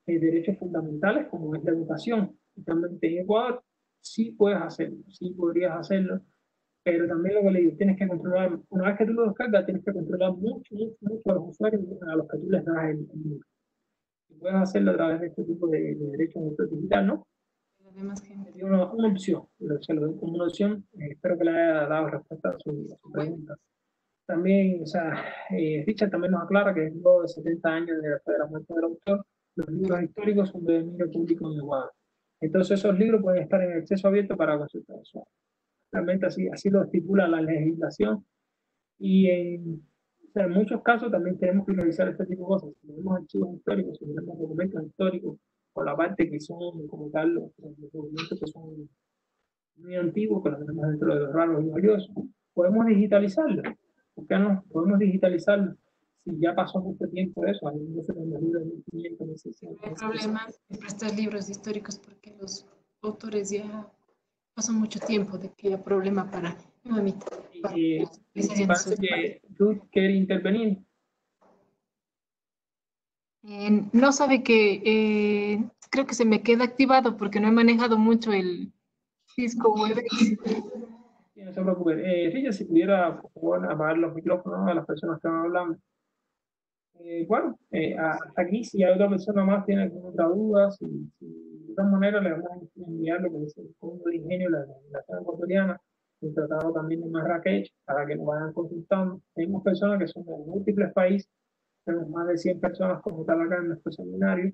derechos fundamentales, como es la educación. Y también en Ecuador sí puedes hacerlo, sí podrías hacerlo, pero también lo que le digo, tienes que controlar, una vez que tú lo descargas, tienes que controlar mucho a los usuarios a los que tú les das el libro. Y puedes hacerlo a través de este tipo de derechos de autor digital, ¿no? Sería una opción, se lo doy como una opción, espero que le haya dado respuesta a su pregunta. También, o sea, Richard también nos aclara que luego de 70 años de la muerte del autor, los libros históricos son de dominio público en Ecuador. Entonces esos libros pueden estar en acceso abierto para consultar. Realmente así lo estipula la legislación y o sea, en muchos casos también tenemos que revisar este tipo de cosas. Si tenemos archivos históricos, si tenemos documentos históricos, por la parte que son como tal los documentos que son muy antiguos, que los tenemos dentro de los raros y valiosos, podemos digitalizarlo. ¿Por qué no? Podemos digitalizarlo. Si ya pasó mucho tiempo de eso, hay muchos libros de 1500, 1600. El problema es prestar libros históricos porque los autores ya pasó mucho tiempo de que haya problema para Parece que Ruth quiere intervenir. No sabe que creo que se me queda activado porque no he manejado mucho el Cisco WebEx. Sí, no se preocupe. Richard, si pudiera, por favor, apagar los micrófonos a las personas que van hablando. Bueno, hasta aquí, si hay otra persona más tiene alguna otra duda, de todas maneras le vamos a enviar lo que es el Código de Ingenio de la Zona Ecuatoriana, el Tratado también de Marrakech, para que nos vayan consultando. Tenemos personas que son de múltiples países, tenemos más de 100 personas como tal acá en nuestro seminario,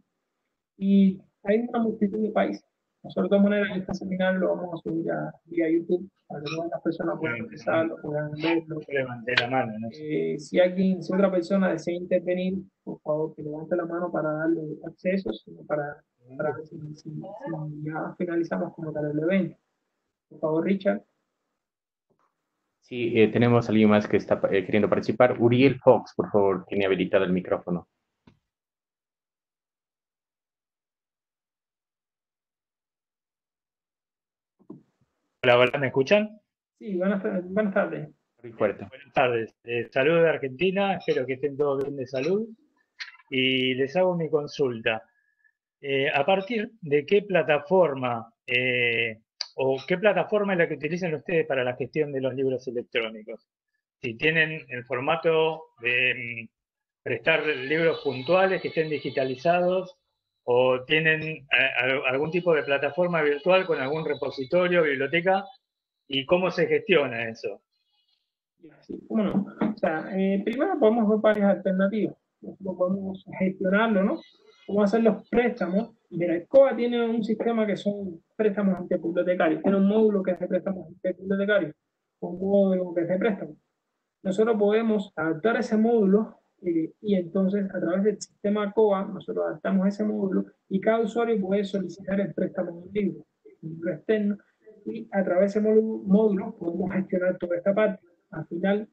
y hay una multitud de países. Nosotros de todas maneras este seminario lo vamos a subir vía YouTube para que todas las personas puedan empezarlo, puedan verlo. Levanté la mano, ¿no? Si otra persona desea intervenir, por favor que levante la mano para darle acceso, sino para ver si ya finalizamos como tal el evento. Por favor, Richard. Sí, tenemos a alguien más que está queriendo participar. Uriel Fox, por favor, tiene habilitado el micrófono. Hola, hola, ¿me escuchan? Sí, buenas tardes. Muy fuerte. Buenas tardes. Saludos de Argentina, espero que estén todos bien de salud. Y les hago mi consulta. ¿A partir de qué plataforma o qué plataforma es la que utilizan ustedes para la gestión de los libros electrónicos? Si tienen el formato de prestar libros puntuales que estén digitalizados o tienen algún tipo de plataforma virtual con algún repositorio, biblioteca, y cómo se gestiona eso. Sí, ¿cómo no? O sea, primero podemos ver varias alternativas. Nosotros podemos gestionarlo, ¿no? Cómo hacer los préstamos. Mira, el COA tiene un sistema que son préstamos interbibliotecarios. Tiene un módulo que es de préstamos interbibliotecarios, un módulo que es de préstamos. Nosotros podemos adaptar ese módulo y entonces a través del sistema COA nosotros adaptamos ese módulo y cada usuario puede solicitar el préstamo de un libro externo, y a través de ese módulo podemos gestionar toda esta parte. Al final,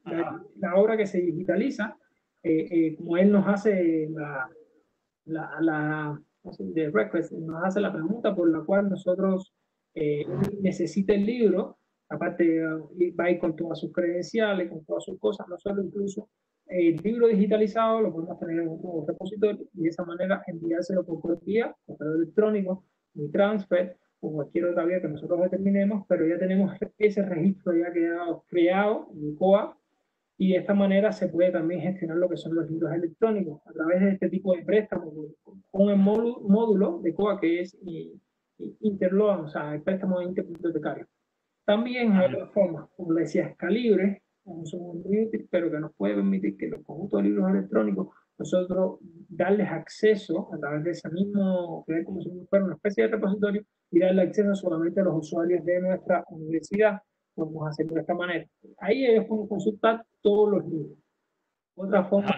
la obra que se digitaliza, como él nos hace de request, nos hace la pregunta por la cual nosotros necesita el libro, aparte va a ir con todas sus credenciales, con todas sus cosas, nosotros incluso el libro digitalizado lo podemos tener en un repositorio y de esa manera enviárselo por correo electrónico, mi transfer o cualquier otra vía que nosotros determinemos, pero ya tenemos ese registro ya quedado creado en COA, y de esta manera se puede también gestionar lo que son los libros electrónicos a través de este tipo de préstamos con el módulo de COA que es Interloan, o sea, el préstamo interbibliotecario. También hay otra forma, como le decía, Scalibre, un software muy útil, pero que nos puede permitir que los conjuntos de libros electrónicos nosotros darles acceso a través de ese mismo, que es como si fuera una especie de repositorio, y darle acceso solamente a los usuarios de nuestra universidad. Podemos hacerlo de esta manera. Ahí ellos pueden consultar todos los libros. Otra forma,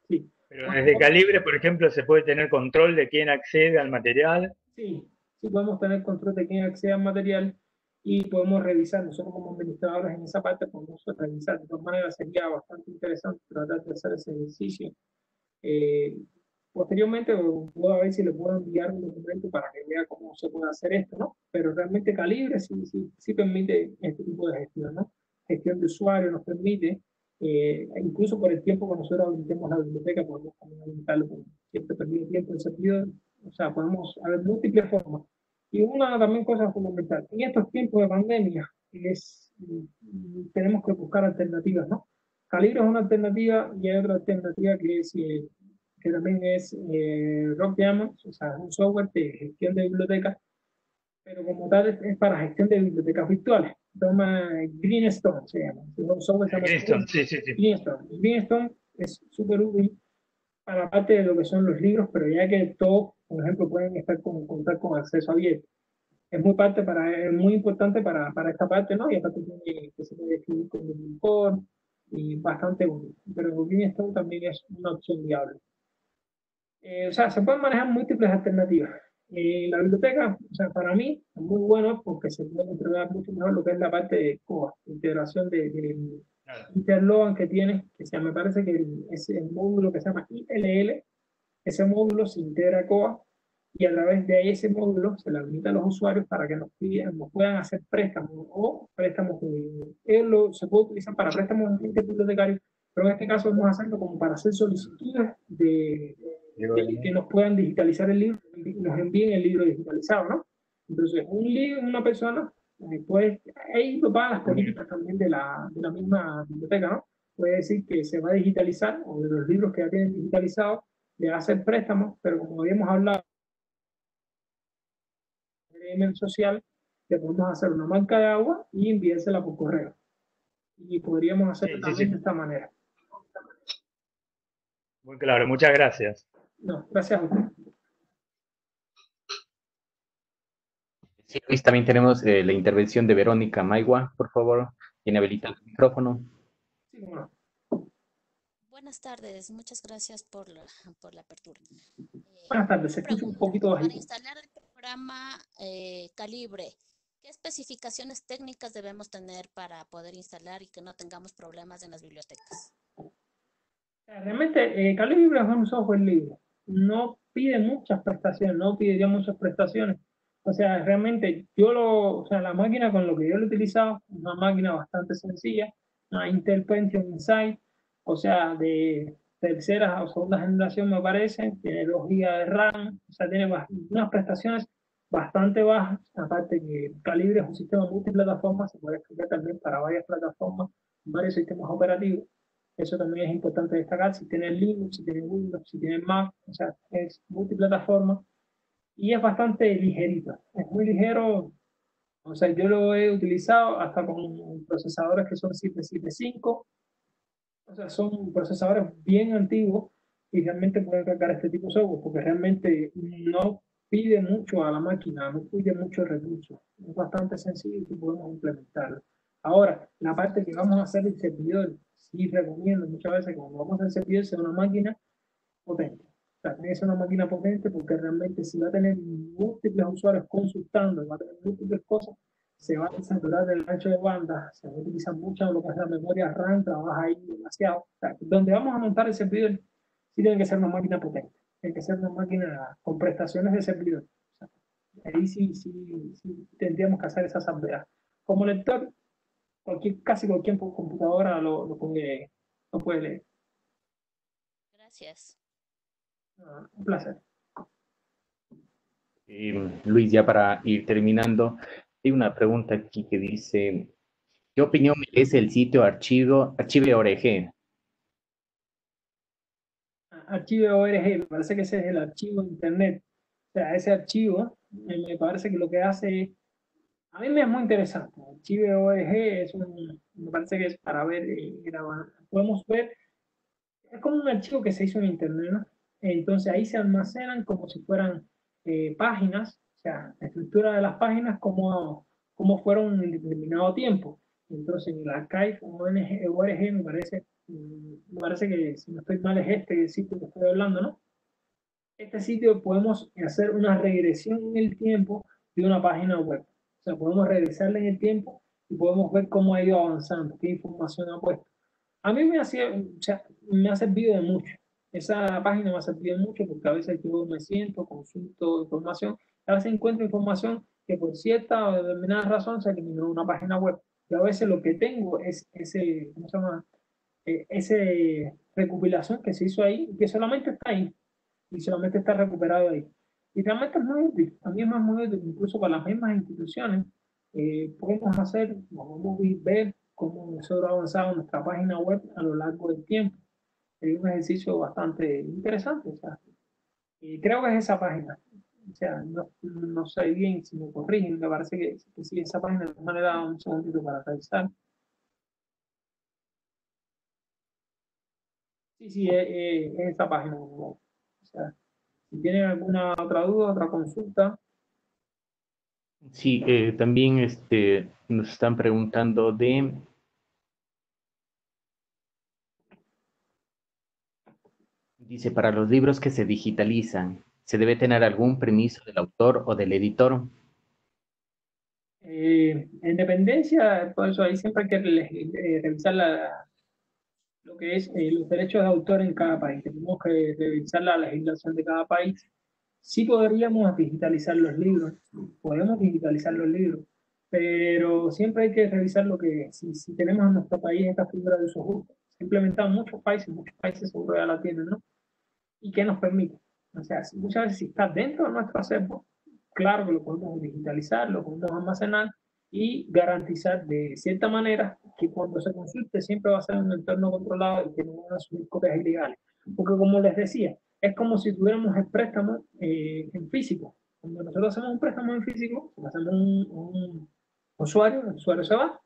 sí. Pero desde Calibre, por ejemplo, se puede tener control de quién accede al material. Sí, sí podemos tener control de quién accede al material y podemos revisar. Nosotros como administradores en esa parte podemos revisar. De todas maneras sería bastante interesante tratar de hacer ese ejercicio. Posteriormente puedo ver si le puedo enviar un documento para que vea cómo se puede hacer esto, ¿no? Pero realmente Calibre sí permite este tipo de gestión, ¿no? Gestión de usuario nos permite, incluso por el tiempo que nosotros habilitemos la biblioteca, podemos también habilitarlo por cierto periodo de tiempo, el servidor. O sea, podemos haber múltiples formas. Y una también cosa fundamental, en estos tiempos de pandemia tenemos que buscar alternativas, ¿no? Calibre es una alternativa y hay otra alternativa que también es Rock Diamonds, o sea, es un software de gestión de bibliotecas, pero como tal es para gestión de bibliotecas virtuales. Toma Greenstone, se llama. Un software Greenstone, sí. Greenstone es súper útil para parte de lo que son los libros, pero ya que todos, por ejemplo, pueden contar con acceso abierto. Es muy importante para esta parte, ¿no? Y aparte tiene que se puede escribir con el monitor y bastante útil. Pero Greenstone también es una opción viable. O sea, se pueden manejar múltiples alternativas. La biblioteca, o sea, para mí es muy bueno porque se puede controlar mucho mejor lo que es la parte de COA, integración de Claro. Interlogan que tiene, que sea, me parece que es el módulo que se llama ILL, ese módulo se integra a COA y a través de ese módulo se le habilita a los usuarios para que nos puedan hacer préstamos o préstamos se puede utilizar para préstamos interbibliotecarios, pero en este caso vamos a hacerlo como para hacer solicitudes que nos puedan digitalizar el libro y nos envíen el libro digitalizado, ¿no? Entonces, un libro, una persona, pues ahí lo pagan las políticas también de la misma biblioteca, ¿no? Puede decir que se va a digitalizar, o de los libros que ya tienen digitalizados, le hacen préstamos, pero como habíamos hablado de régimen social, le podemos hacer una marca de agua y enviársela por correo. Y podríamos hacerlo Sí, sí, también sí, de esta manera. muy claro, muchas gracias. No, gracias a usted. Sí, Luis, también tenemos la intervención de Verónica Maigua, por favor. Tiene habilitado el micrófono. Sí, bueno. Buenas tardes, muchas gracias por la apertura. Buenas tardes, se Una escucha un pregunta, poquito para bajito. instalar el programa Calibre, ¿qué especificaciones técnicas debemos tener para poder instalar y que no tengamos problemas en las bibliotecas? Realmente, Calibre es un software libre. No pide muchas prestaciones, no pide ya muchas prestaciones. O sea, realmente o sea, la máquina con lo que yo lo he utilizado, una máquina bastante sencilla, una Intel Pentium Inside, o sea, de tercera o segunda generación me parece, tiene 2 GB de RAM, o sea, tiene unas prestaciones bastante bajas, aparte que Calibre es un sistema multiplataforma, se puede explicar también para varias plataformas, varios sistemas operativos. Eso también es importante destacar, si tienes Linux, si tienes Windows, si tienes Mac, o sea, es multiplataforma y es bastante ligerito, es muy ligero, o sea, yo lo he utilizado hasta con procesadores que son 775, o sea, son procesadores bien antiguos y realmente pueden cargar este tipo de software porque realmente no pide mucho a la máquina, no pide mucho recursos, es bastante sencillo y podemos implementarlo. Ahora, la parte que vamos a hacer el servidor, sí recomiendo muchas veces que cuando vamos a hacer servidor sea una máquina potente. O sea, tiene que ser una máquina potente porque realmente si va a tener múltiples usuarios consultando, va a tener múltiples cosas, se va a saturar el ancho de banda, se va a utilizar mucho lo que es la memoria RAM, trabaja ahí demasiado. O sea, donde vamos a montar el servidor, sí tiene que ser una máquina potente, tiene que ser una máquina con prestaciones de servidor. O sea, ahí sí tendríamos que hacer esa salvedad. Como lector, casi cualquier computadora lo puede leer. Gracias. Un placer. Luis, ya para ir terminando, hay una pregunta aquí que dice, ¿qué opinión merece el sitio Archive.org? Archive.org, me parece que ese es el archivo de internet. O sea, ese archivo me parece que lo que hace es, a mí me es muy interesante. Archive.org me parece que es para ver, podemos ver, es como un archivo que se hizo en internet, ¿no? Entonces ahí se almacenan como si fueran páginas, o sea, la estructura de las páginas como fueron en determinado tiempo. Entonces en el archive ORG me parece que si no estoy mal es este sitio que estoy hablando, ¿no? Este sitio podemos hacer una regresión en el tiempo de una página web. O sea, podemos regresarle en el tiempo y podemos ver cómo ha ido avanzando, qué información ha puesto. A mí o sea, me ha servido de mucho. Esa página me ha servido mucho porque a veces yo me siento, consulto información, a veces encuentro información que por cierta o determinada razón se eliminó de una página web. Y a veces lo que tengo es ¿cómo se llama? Ese recopilación que se hizo ahí, que solamente está ahí y solamente está recuperado ahí. Y realmente es muy útil, también es muy útil, incluso para las mismas instituciones. Podemos ver cómo nosotros ha avanzado nuestra página web a lo largo del tiempo. Es un ejercicio bastante interesante. O sea, y creo que es esa página. O sea, no sé bien si me corrigen, me parece que sí, esa página de manera un segundito para revisar. Sí, sí, es esa página. O sea, si tienen alguna otra duda, otra consulta. Sí, también nos están preguntando dice, para los libros que se digitalizan, ¿Se debe tener algún permiso del autor o del editor? En dependencia, por eso ahí siempre hay que revisar lo que es los derechos de autor en cada país. Tenemos que revisar la legislación de cada país. Sí podríamos digitalizar los libros, podemos digitalizar los libros, pero siempre hay que revisar lo que, si tenemos en nuestro país esta figura de uso justo. Se ha implementado en muchos países seguro ya la tienen, ¿no? ¿Y qué nos permite? O sea, muchas veces si está dentro de nuestro acervo, claro que lo podemos digitalizar, lo podemos almacenar y garantizar de cierta manera que cuando se consulte siempre va a ser en un entorno controlado y que no van a subir copias ilegales. Porque como les decía, es como si tuviéramos el préstamo en físico. Cuando nosotros hacemos un préstamo en físico, hacemos un usuario, el usuario se va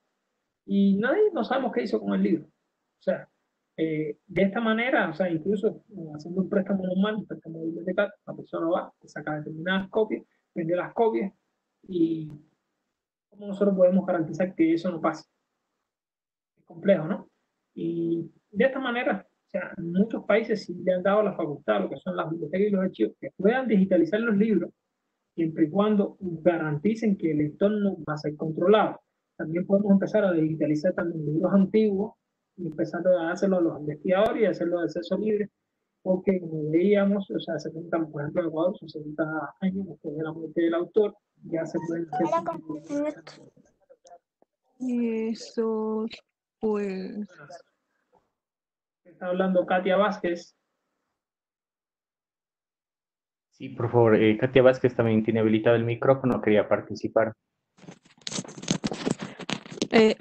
y nadie no sabemos qué hizo con el libro. O sea, de esta manera, o sea, incluso haciendo un préstamo normal, un préstamo bibliotecario, la persona va, te saca determinadas copias, vende las copias y ¿cómo nosotros podemos garantizar que eso no pase? Es complejo, ¿no? Y de esta manera, o sea, en muchos países sí le han dado la facultad a lo que son las bibliotecas y los archivos que puedan digitalizar los libros siempre y cuando garanticen que el entorno va a ser controlado. También podemos empezar a digitalizar también libros antiguos y empezar a hacerlo a los investigadores y hacerlo de acceso libre, porque como veíamos, o sea, 70, por ejemplo, en Ecuador, son 70 años después de la muerte del autor, ya se pueden hacer Eso, pues. Está hablando Katia Vázquez. Sí, por favor. Katia Vázquez también tiene habilitado el micrófono, quería participar.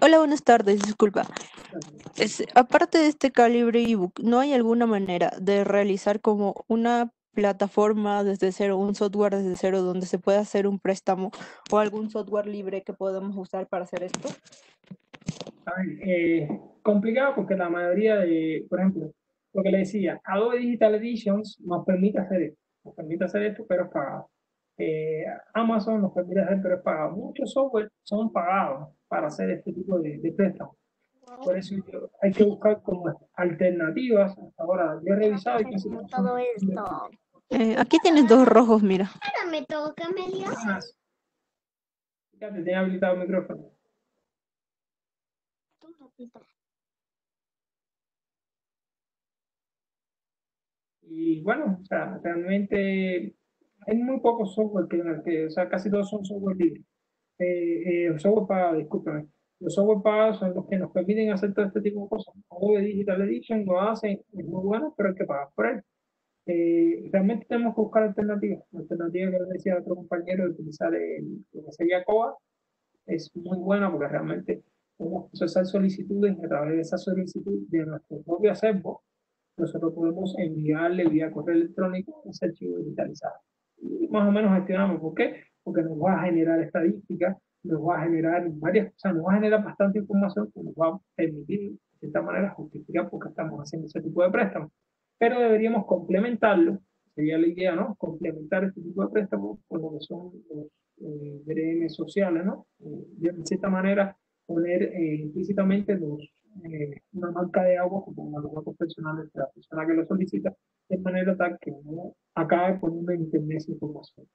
Hola, buenas tardes, disculpa. Aparte de este calibre ebook, ¿no hay alguna manera de realizar como una plataforma desde cero, un software desde cero donde se pueda hacer un préstamo o algún software libre que podamos usar para hacer esto? Complicado porque la mayoría de, por ejemplo, lo que le decía, Adobe Digital Editions nos permite hacer esto, pero es pagado. Amazon nos permite hacer, pero es pagado. Muchos software son pagados para hacer este tipo de préstamos. Por eso hay que buscar como alternativas. Ahora, yo he revisado y casi todos todo esto. Aquí tienes dos rojos, mira. Ahora me toca, Melias. Fíjate, tiene habilitado el micrófono. Y bueno, o sea, realmente hay muy pocos software o sea, casi todos son software libre. Software pagado, discúlpame. Los software pagados son los que nos permiten hacer todo este tipo de cosas. Adobe Digital Edition lo hace, es muy bueno, pero hay que pagar por él. Realmente tenemos que buscar alternativas. La alternativa que decía otro compañero de utilizar lo que sería COA es muy buena porque realmente podemos procesar solicitudes y a través de esa solicitud de nuestro propio acervo nosotros podemos enviarle vía correo electrónico ese archivo digitalizado. Y más o menos gestionamos. ¿Por qué? Porque nos va a generar estadísticas, nos va a generar varias cosas, nos va a generar bastante información que nos va a permitir, de cierta manera, justificar por qué estamos haciendo ese tipo de préstamos. Pero deberíamos complementarlo, sería la idea, ¿no? Complementar este tipo de préstamos con lo que son los DRM sociales, ¿no? De cierta manera, poner implícitamente una marca de agua como los datos personales de la persona que lo solicita, de manera tal que no acabe poniendo en internet esa información.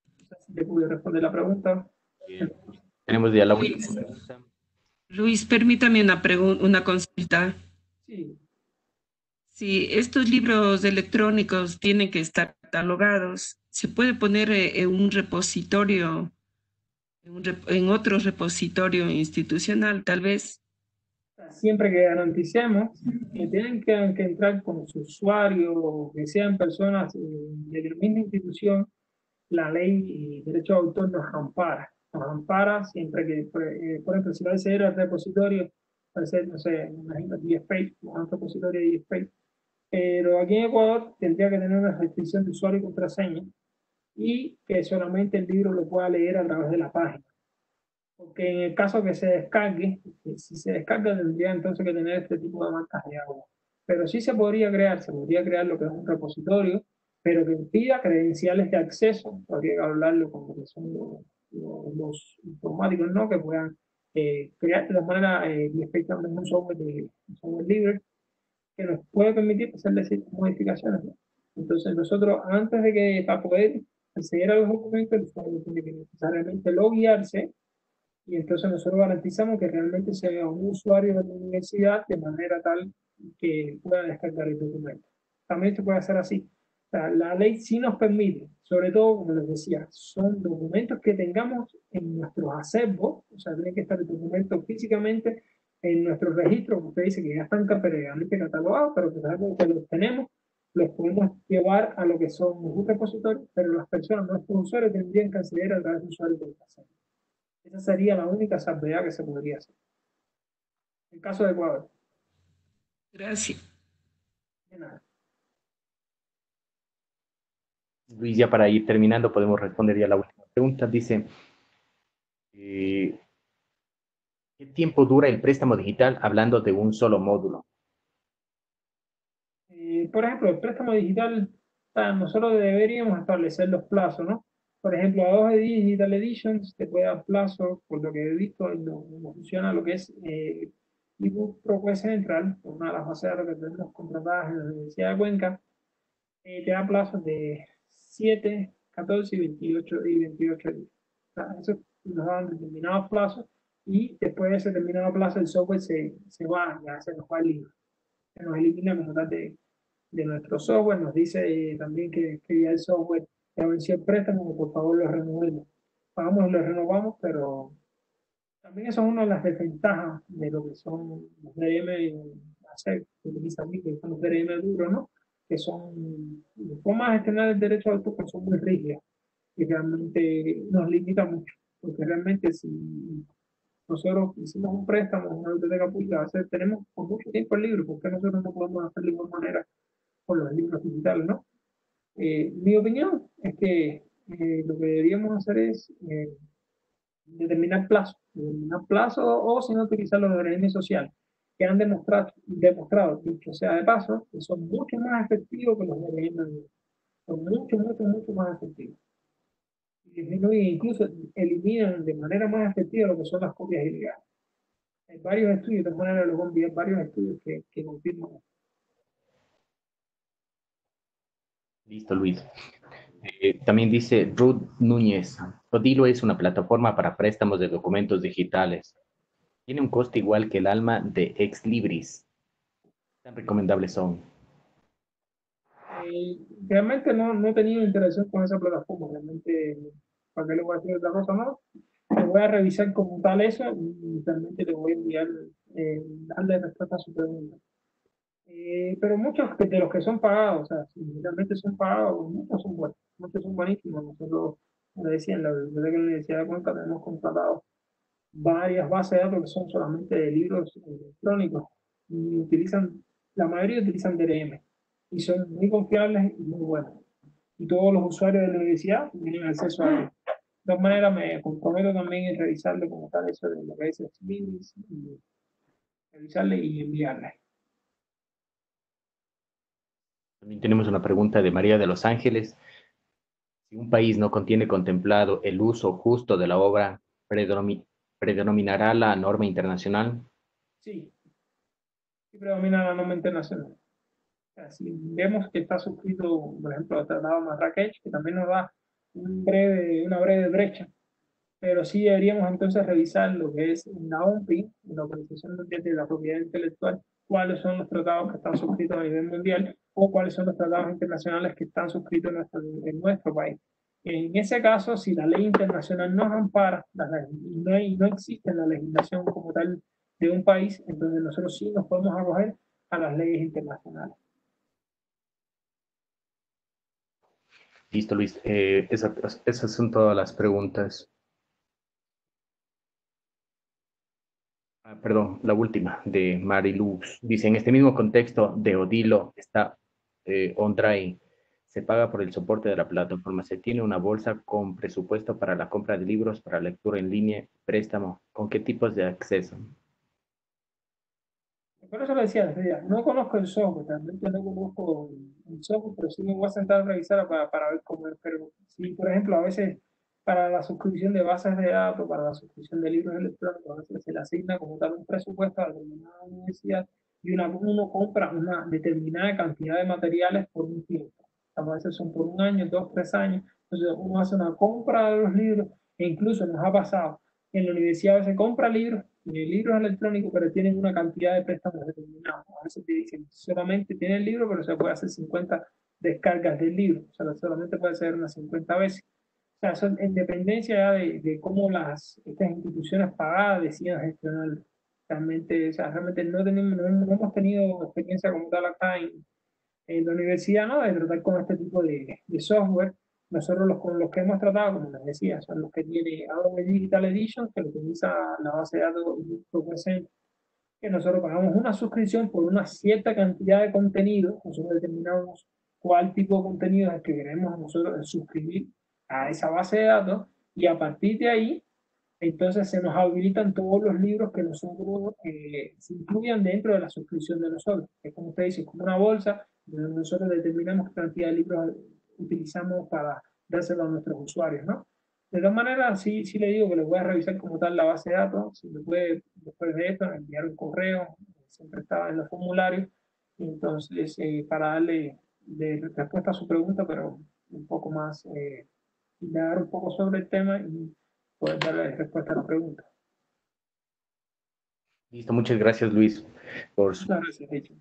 No sé si te pude responder la pregunta. Tenemos ya la última pregunta. Luis, permítame una consulta. Sí. Si estos libros electrónicos tienen que estar catalogados, ¿se puede poner en un repositorio, en otro repositorio institucional, tal vez? Siempre que garanticemos que tienen que entrar con su usuario, que sean personas de la misma institución, la ley y derecho de autor nos ampara siempre que, por ejemplo, si va a ser el repositorio, va a ser, no sé, imagino DSpace, un repositorio de DSpace, pero aquí en Ecuador tendría que tener una restricción de usuario y contraseña y que solamente el libro lo pueda leer a través de la página. Porque en el caso que se descargue, si se descarga tendría entonces que tener este tipo de marcas de agua. Pero sí se podría crear lo que es un repositorio, pero que impida credenciales de acceso, habría que hablarlo con lo que son los informáticos, ¿no? Que puedan crear de la manera, respecto a un software libre, que nos puede permitir hacerle ciertas modificaciones, ¿no? Entonces nosotros, antes de que, para poder acceder a los documentos, el usuario tiene que necesariamente loguearse, y entonces nosotros garantizamos que realmente sea un usuario de la universidad de manera tal que pueda descargar el documento. También se puede hacer así. O sea, la ley sí nos permite, sobre todo, como les decía, son documentos que tengamos en nuestros acervos, o sea, tienen que estar el documento físicamente en nuestros registros, que usted dice que ya están previamente catalogados, pero que sabemos que los tenemos, los podemos llevar a lo que son un repositorio, pero las personas, nuestros usuarios, tendrían que acceder a través de usuarios del acervo. Esa sería la única salvedad que se podría hacer. En caso de Ecuador. Gracias. De nada. Luis, ya para ir terminando, podemos responder ya la última pregunta. Dice, ¿qué tiempo dura el préstamo digital hablando de un solo módulo? Por ejemplo, el préstamo digital, nosotros deberíamos establecer los plazos, ¿no? Por ejemplo, Adobe Digital Editions te puede dar plazo, por lo que he visto, no funciona lo que es ebook Pro Central, una de las bases de datos que tenemos contratadas en la Universidad de Cuenca, te da plazos de 7, 14 y 28 días. O sea, eso nos dan determinados plazos y después de ese determinado plazo el software se va, ya se nos va el libro. Se nos elimina como tal de nuestro software, nos dice también que ya el software ya venció el préstamo, que por favor lo renovemos. Pagamos y lo renovamos, pero también eso es una de las desventajas de lo que son los DRM, que utilizan aquí, que son los DRM duros, ¿no? Que son formas de gestionar el derecho de autor que son muy rígidas y realmente nos limita mucho, porque realmente si nosotros hicimos un préstamo en una biblioteca pública, a veces tenemos por mucho tiempo el libro, porque nosotros no podemos hacerlo de igual manera con los libros digitales, ¿no? Mi opinión es que lo que deberíamos hacer es determinar plazo o si no utilizar los organismos sociales que han demostrado, dicho sea de paso, que son mucho más efectivos que los organismos, son mucho más efectivos. Y disminuyen, incluso eliminan de manera más efectiva lo que son las copias ilegales. Hay varios estudios, de todas maneras les voy a enviar varios estudios que confirman esto. Listo, Luis. También dice Ruth Núñez, Odilo es una plataforma para préstamos de documentos digitales. Tiene un coste igual que el alma de Exlibris. ¿Qué tan recomendables son? Realmente no he tenido interacción con esa plataforma, realmente, ¿para qué le voy a decir otra cosa? No, le voy a revisar como tal eso y realmente le voy a enviar, darle respuesta a su pregunta. Pero muchos de los que son pagados, o sea, si realmente son pagados, muchos son buenos, muchos son buenísimos. Nosotros, como decía, en la biblioteca de la Universidad de Cuenca tenemos contratado varias bases de datos que son solamente de libros electrónicos y la mayoría utilizan DRM y son muy confiables y muy buenos. Y todos los usuarios de la universidad tienen acceso a ellos. De todas maneras, me comprometo también en revisarle como tal eso de lo que es Exlibris y revisarle y enviarle. También tenemos una pregunta de María de Los Ángeles. Si un país no contiene contemplado el uso justo de la obra, ¿predominará la norma internacional? Sí, sí predomina la norma internacional. O sea, si vemos que está suscrito, por ejemplo, el Tratado de Marrakech, que también nos da una breve brecha, pero sí deberíamos entonces revisar lo que es la OMPI, la Organización Mundial de la Propiedad Intelectual, cuáles son los tratados que están suscritos a nivel mundial o cuáles son los tratados internacionales que están suscritos en nuestro país. En ese caso, si la ley internacional nos ampara y no existe la legislación como tal de un país, entonces nosotros sí nos podemos acoger a las leyes internacionales. Listo, Luis. Esas son todas las preguntas. Perdón, la última de Mariluz. Dice, en este mismo contexto de Odilo está OnDrive. Se paga por el soporte de la plataforma. Se tiene una bolsa con presupuesto para la compra de libros, para lectura en línea, préstamo. ¿Con qué tipos de acceso? Por eso le decía, no conozco el software, realmente no conozco el software, pero sí me voy a sentar a revisar para ver cómo es. Pero sí, por ejemplo, a veces para la suscripción de bases de datos, para la suscripción de libros electrónicos, a veces se le asigna como tal un presupuesto a la determinada universidad y uno compra una determinada cantidad de materiales por un tiempo. A veces son por un año, 2, 3 años. Entonces uno hace una compra de los libros e incluso nos ha pasado en la universidad a veces compra libros electrónicos, pero tienen una cantidad de préstamos determinados. A veces te dicen solamente tiene el libro, pero se puede hacer 50 descargas del libro. O sea, solamente puede ser unas 50 veces. O sea, eso en dependencia ya de cómo estas instituciones pagadas decían gestionar. Realmente, o sea, realmente no hemos tenido experiencia como tal acá en la universidad, ¿no? De tratar con este tipo de software. Nosotros con los que hemos tratado, como les decía, son los que tiene Adobe Digital Edition, que lo utiliza la base de datos ProQuest, que nosotros pagamos una suscripción por una cierta cantidad de contenido. Nosotros determinamos cuál tipo de contenido es el que queremos nosotros suscribir a esa base de datos, y a partir de ahí entonces se nos habilitan todos los libros que nosotros se incluyan dentro de la suscripción de nosotros. Es como usted dice, como una bolsa donde nosotros determinamos qué cantidad de libros utilizamos para dárselo a nuestros usuarios, ¿no? De todas maneras, sí le digo que le voy a revisar como tal la base de datos. Si me puede, después de esto, enviar un correo, siempre estaba en los formularios. Entonces, para darle respuesta a su pregunta, pero un poco más, indagar un poco sobre el tema y poder darle respuesta a la pregunta. Listo, muchas gracias, Luis. Muchas gracias, Hecho.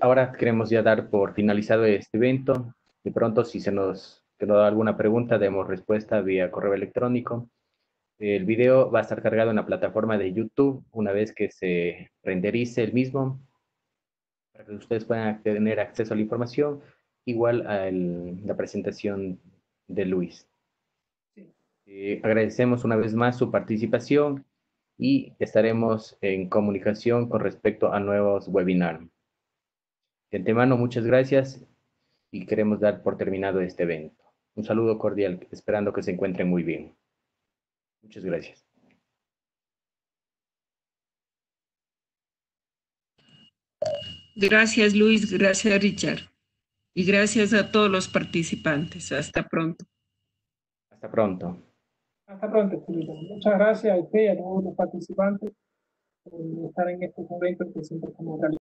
Ahora queremos ya dar por finalizado este evento. De pronto, si se nos quedó alguna pregunta, demos respuesta vía correo electrónico. El video va a estar cargado en la plataforma de YouTube una vez que se renderice el mismo, para que ustedes puedan tener acceso a la información, igual a la presentación de Luis. Agradecemos una vez más su participación y estaremos en comunicación con respecto a nuevos webinars. De antemano, muchas gracias y queremos dar por terminado este evento. Un saludo cordial, esperando que se encuentren muy bien. Muchas gracias. Gracias, Luis. Gracias, Richard. Y gracias a todos los participantes. Hasta pronto. Hasta pronto. Hasta pronto, Julita. Muchas gracias a usted y a todos los participantes por estar en estos eventos que siempre estamos realizando.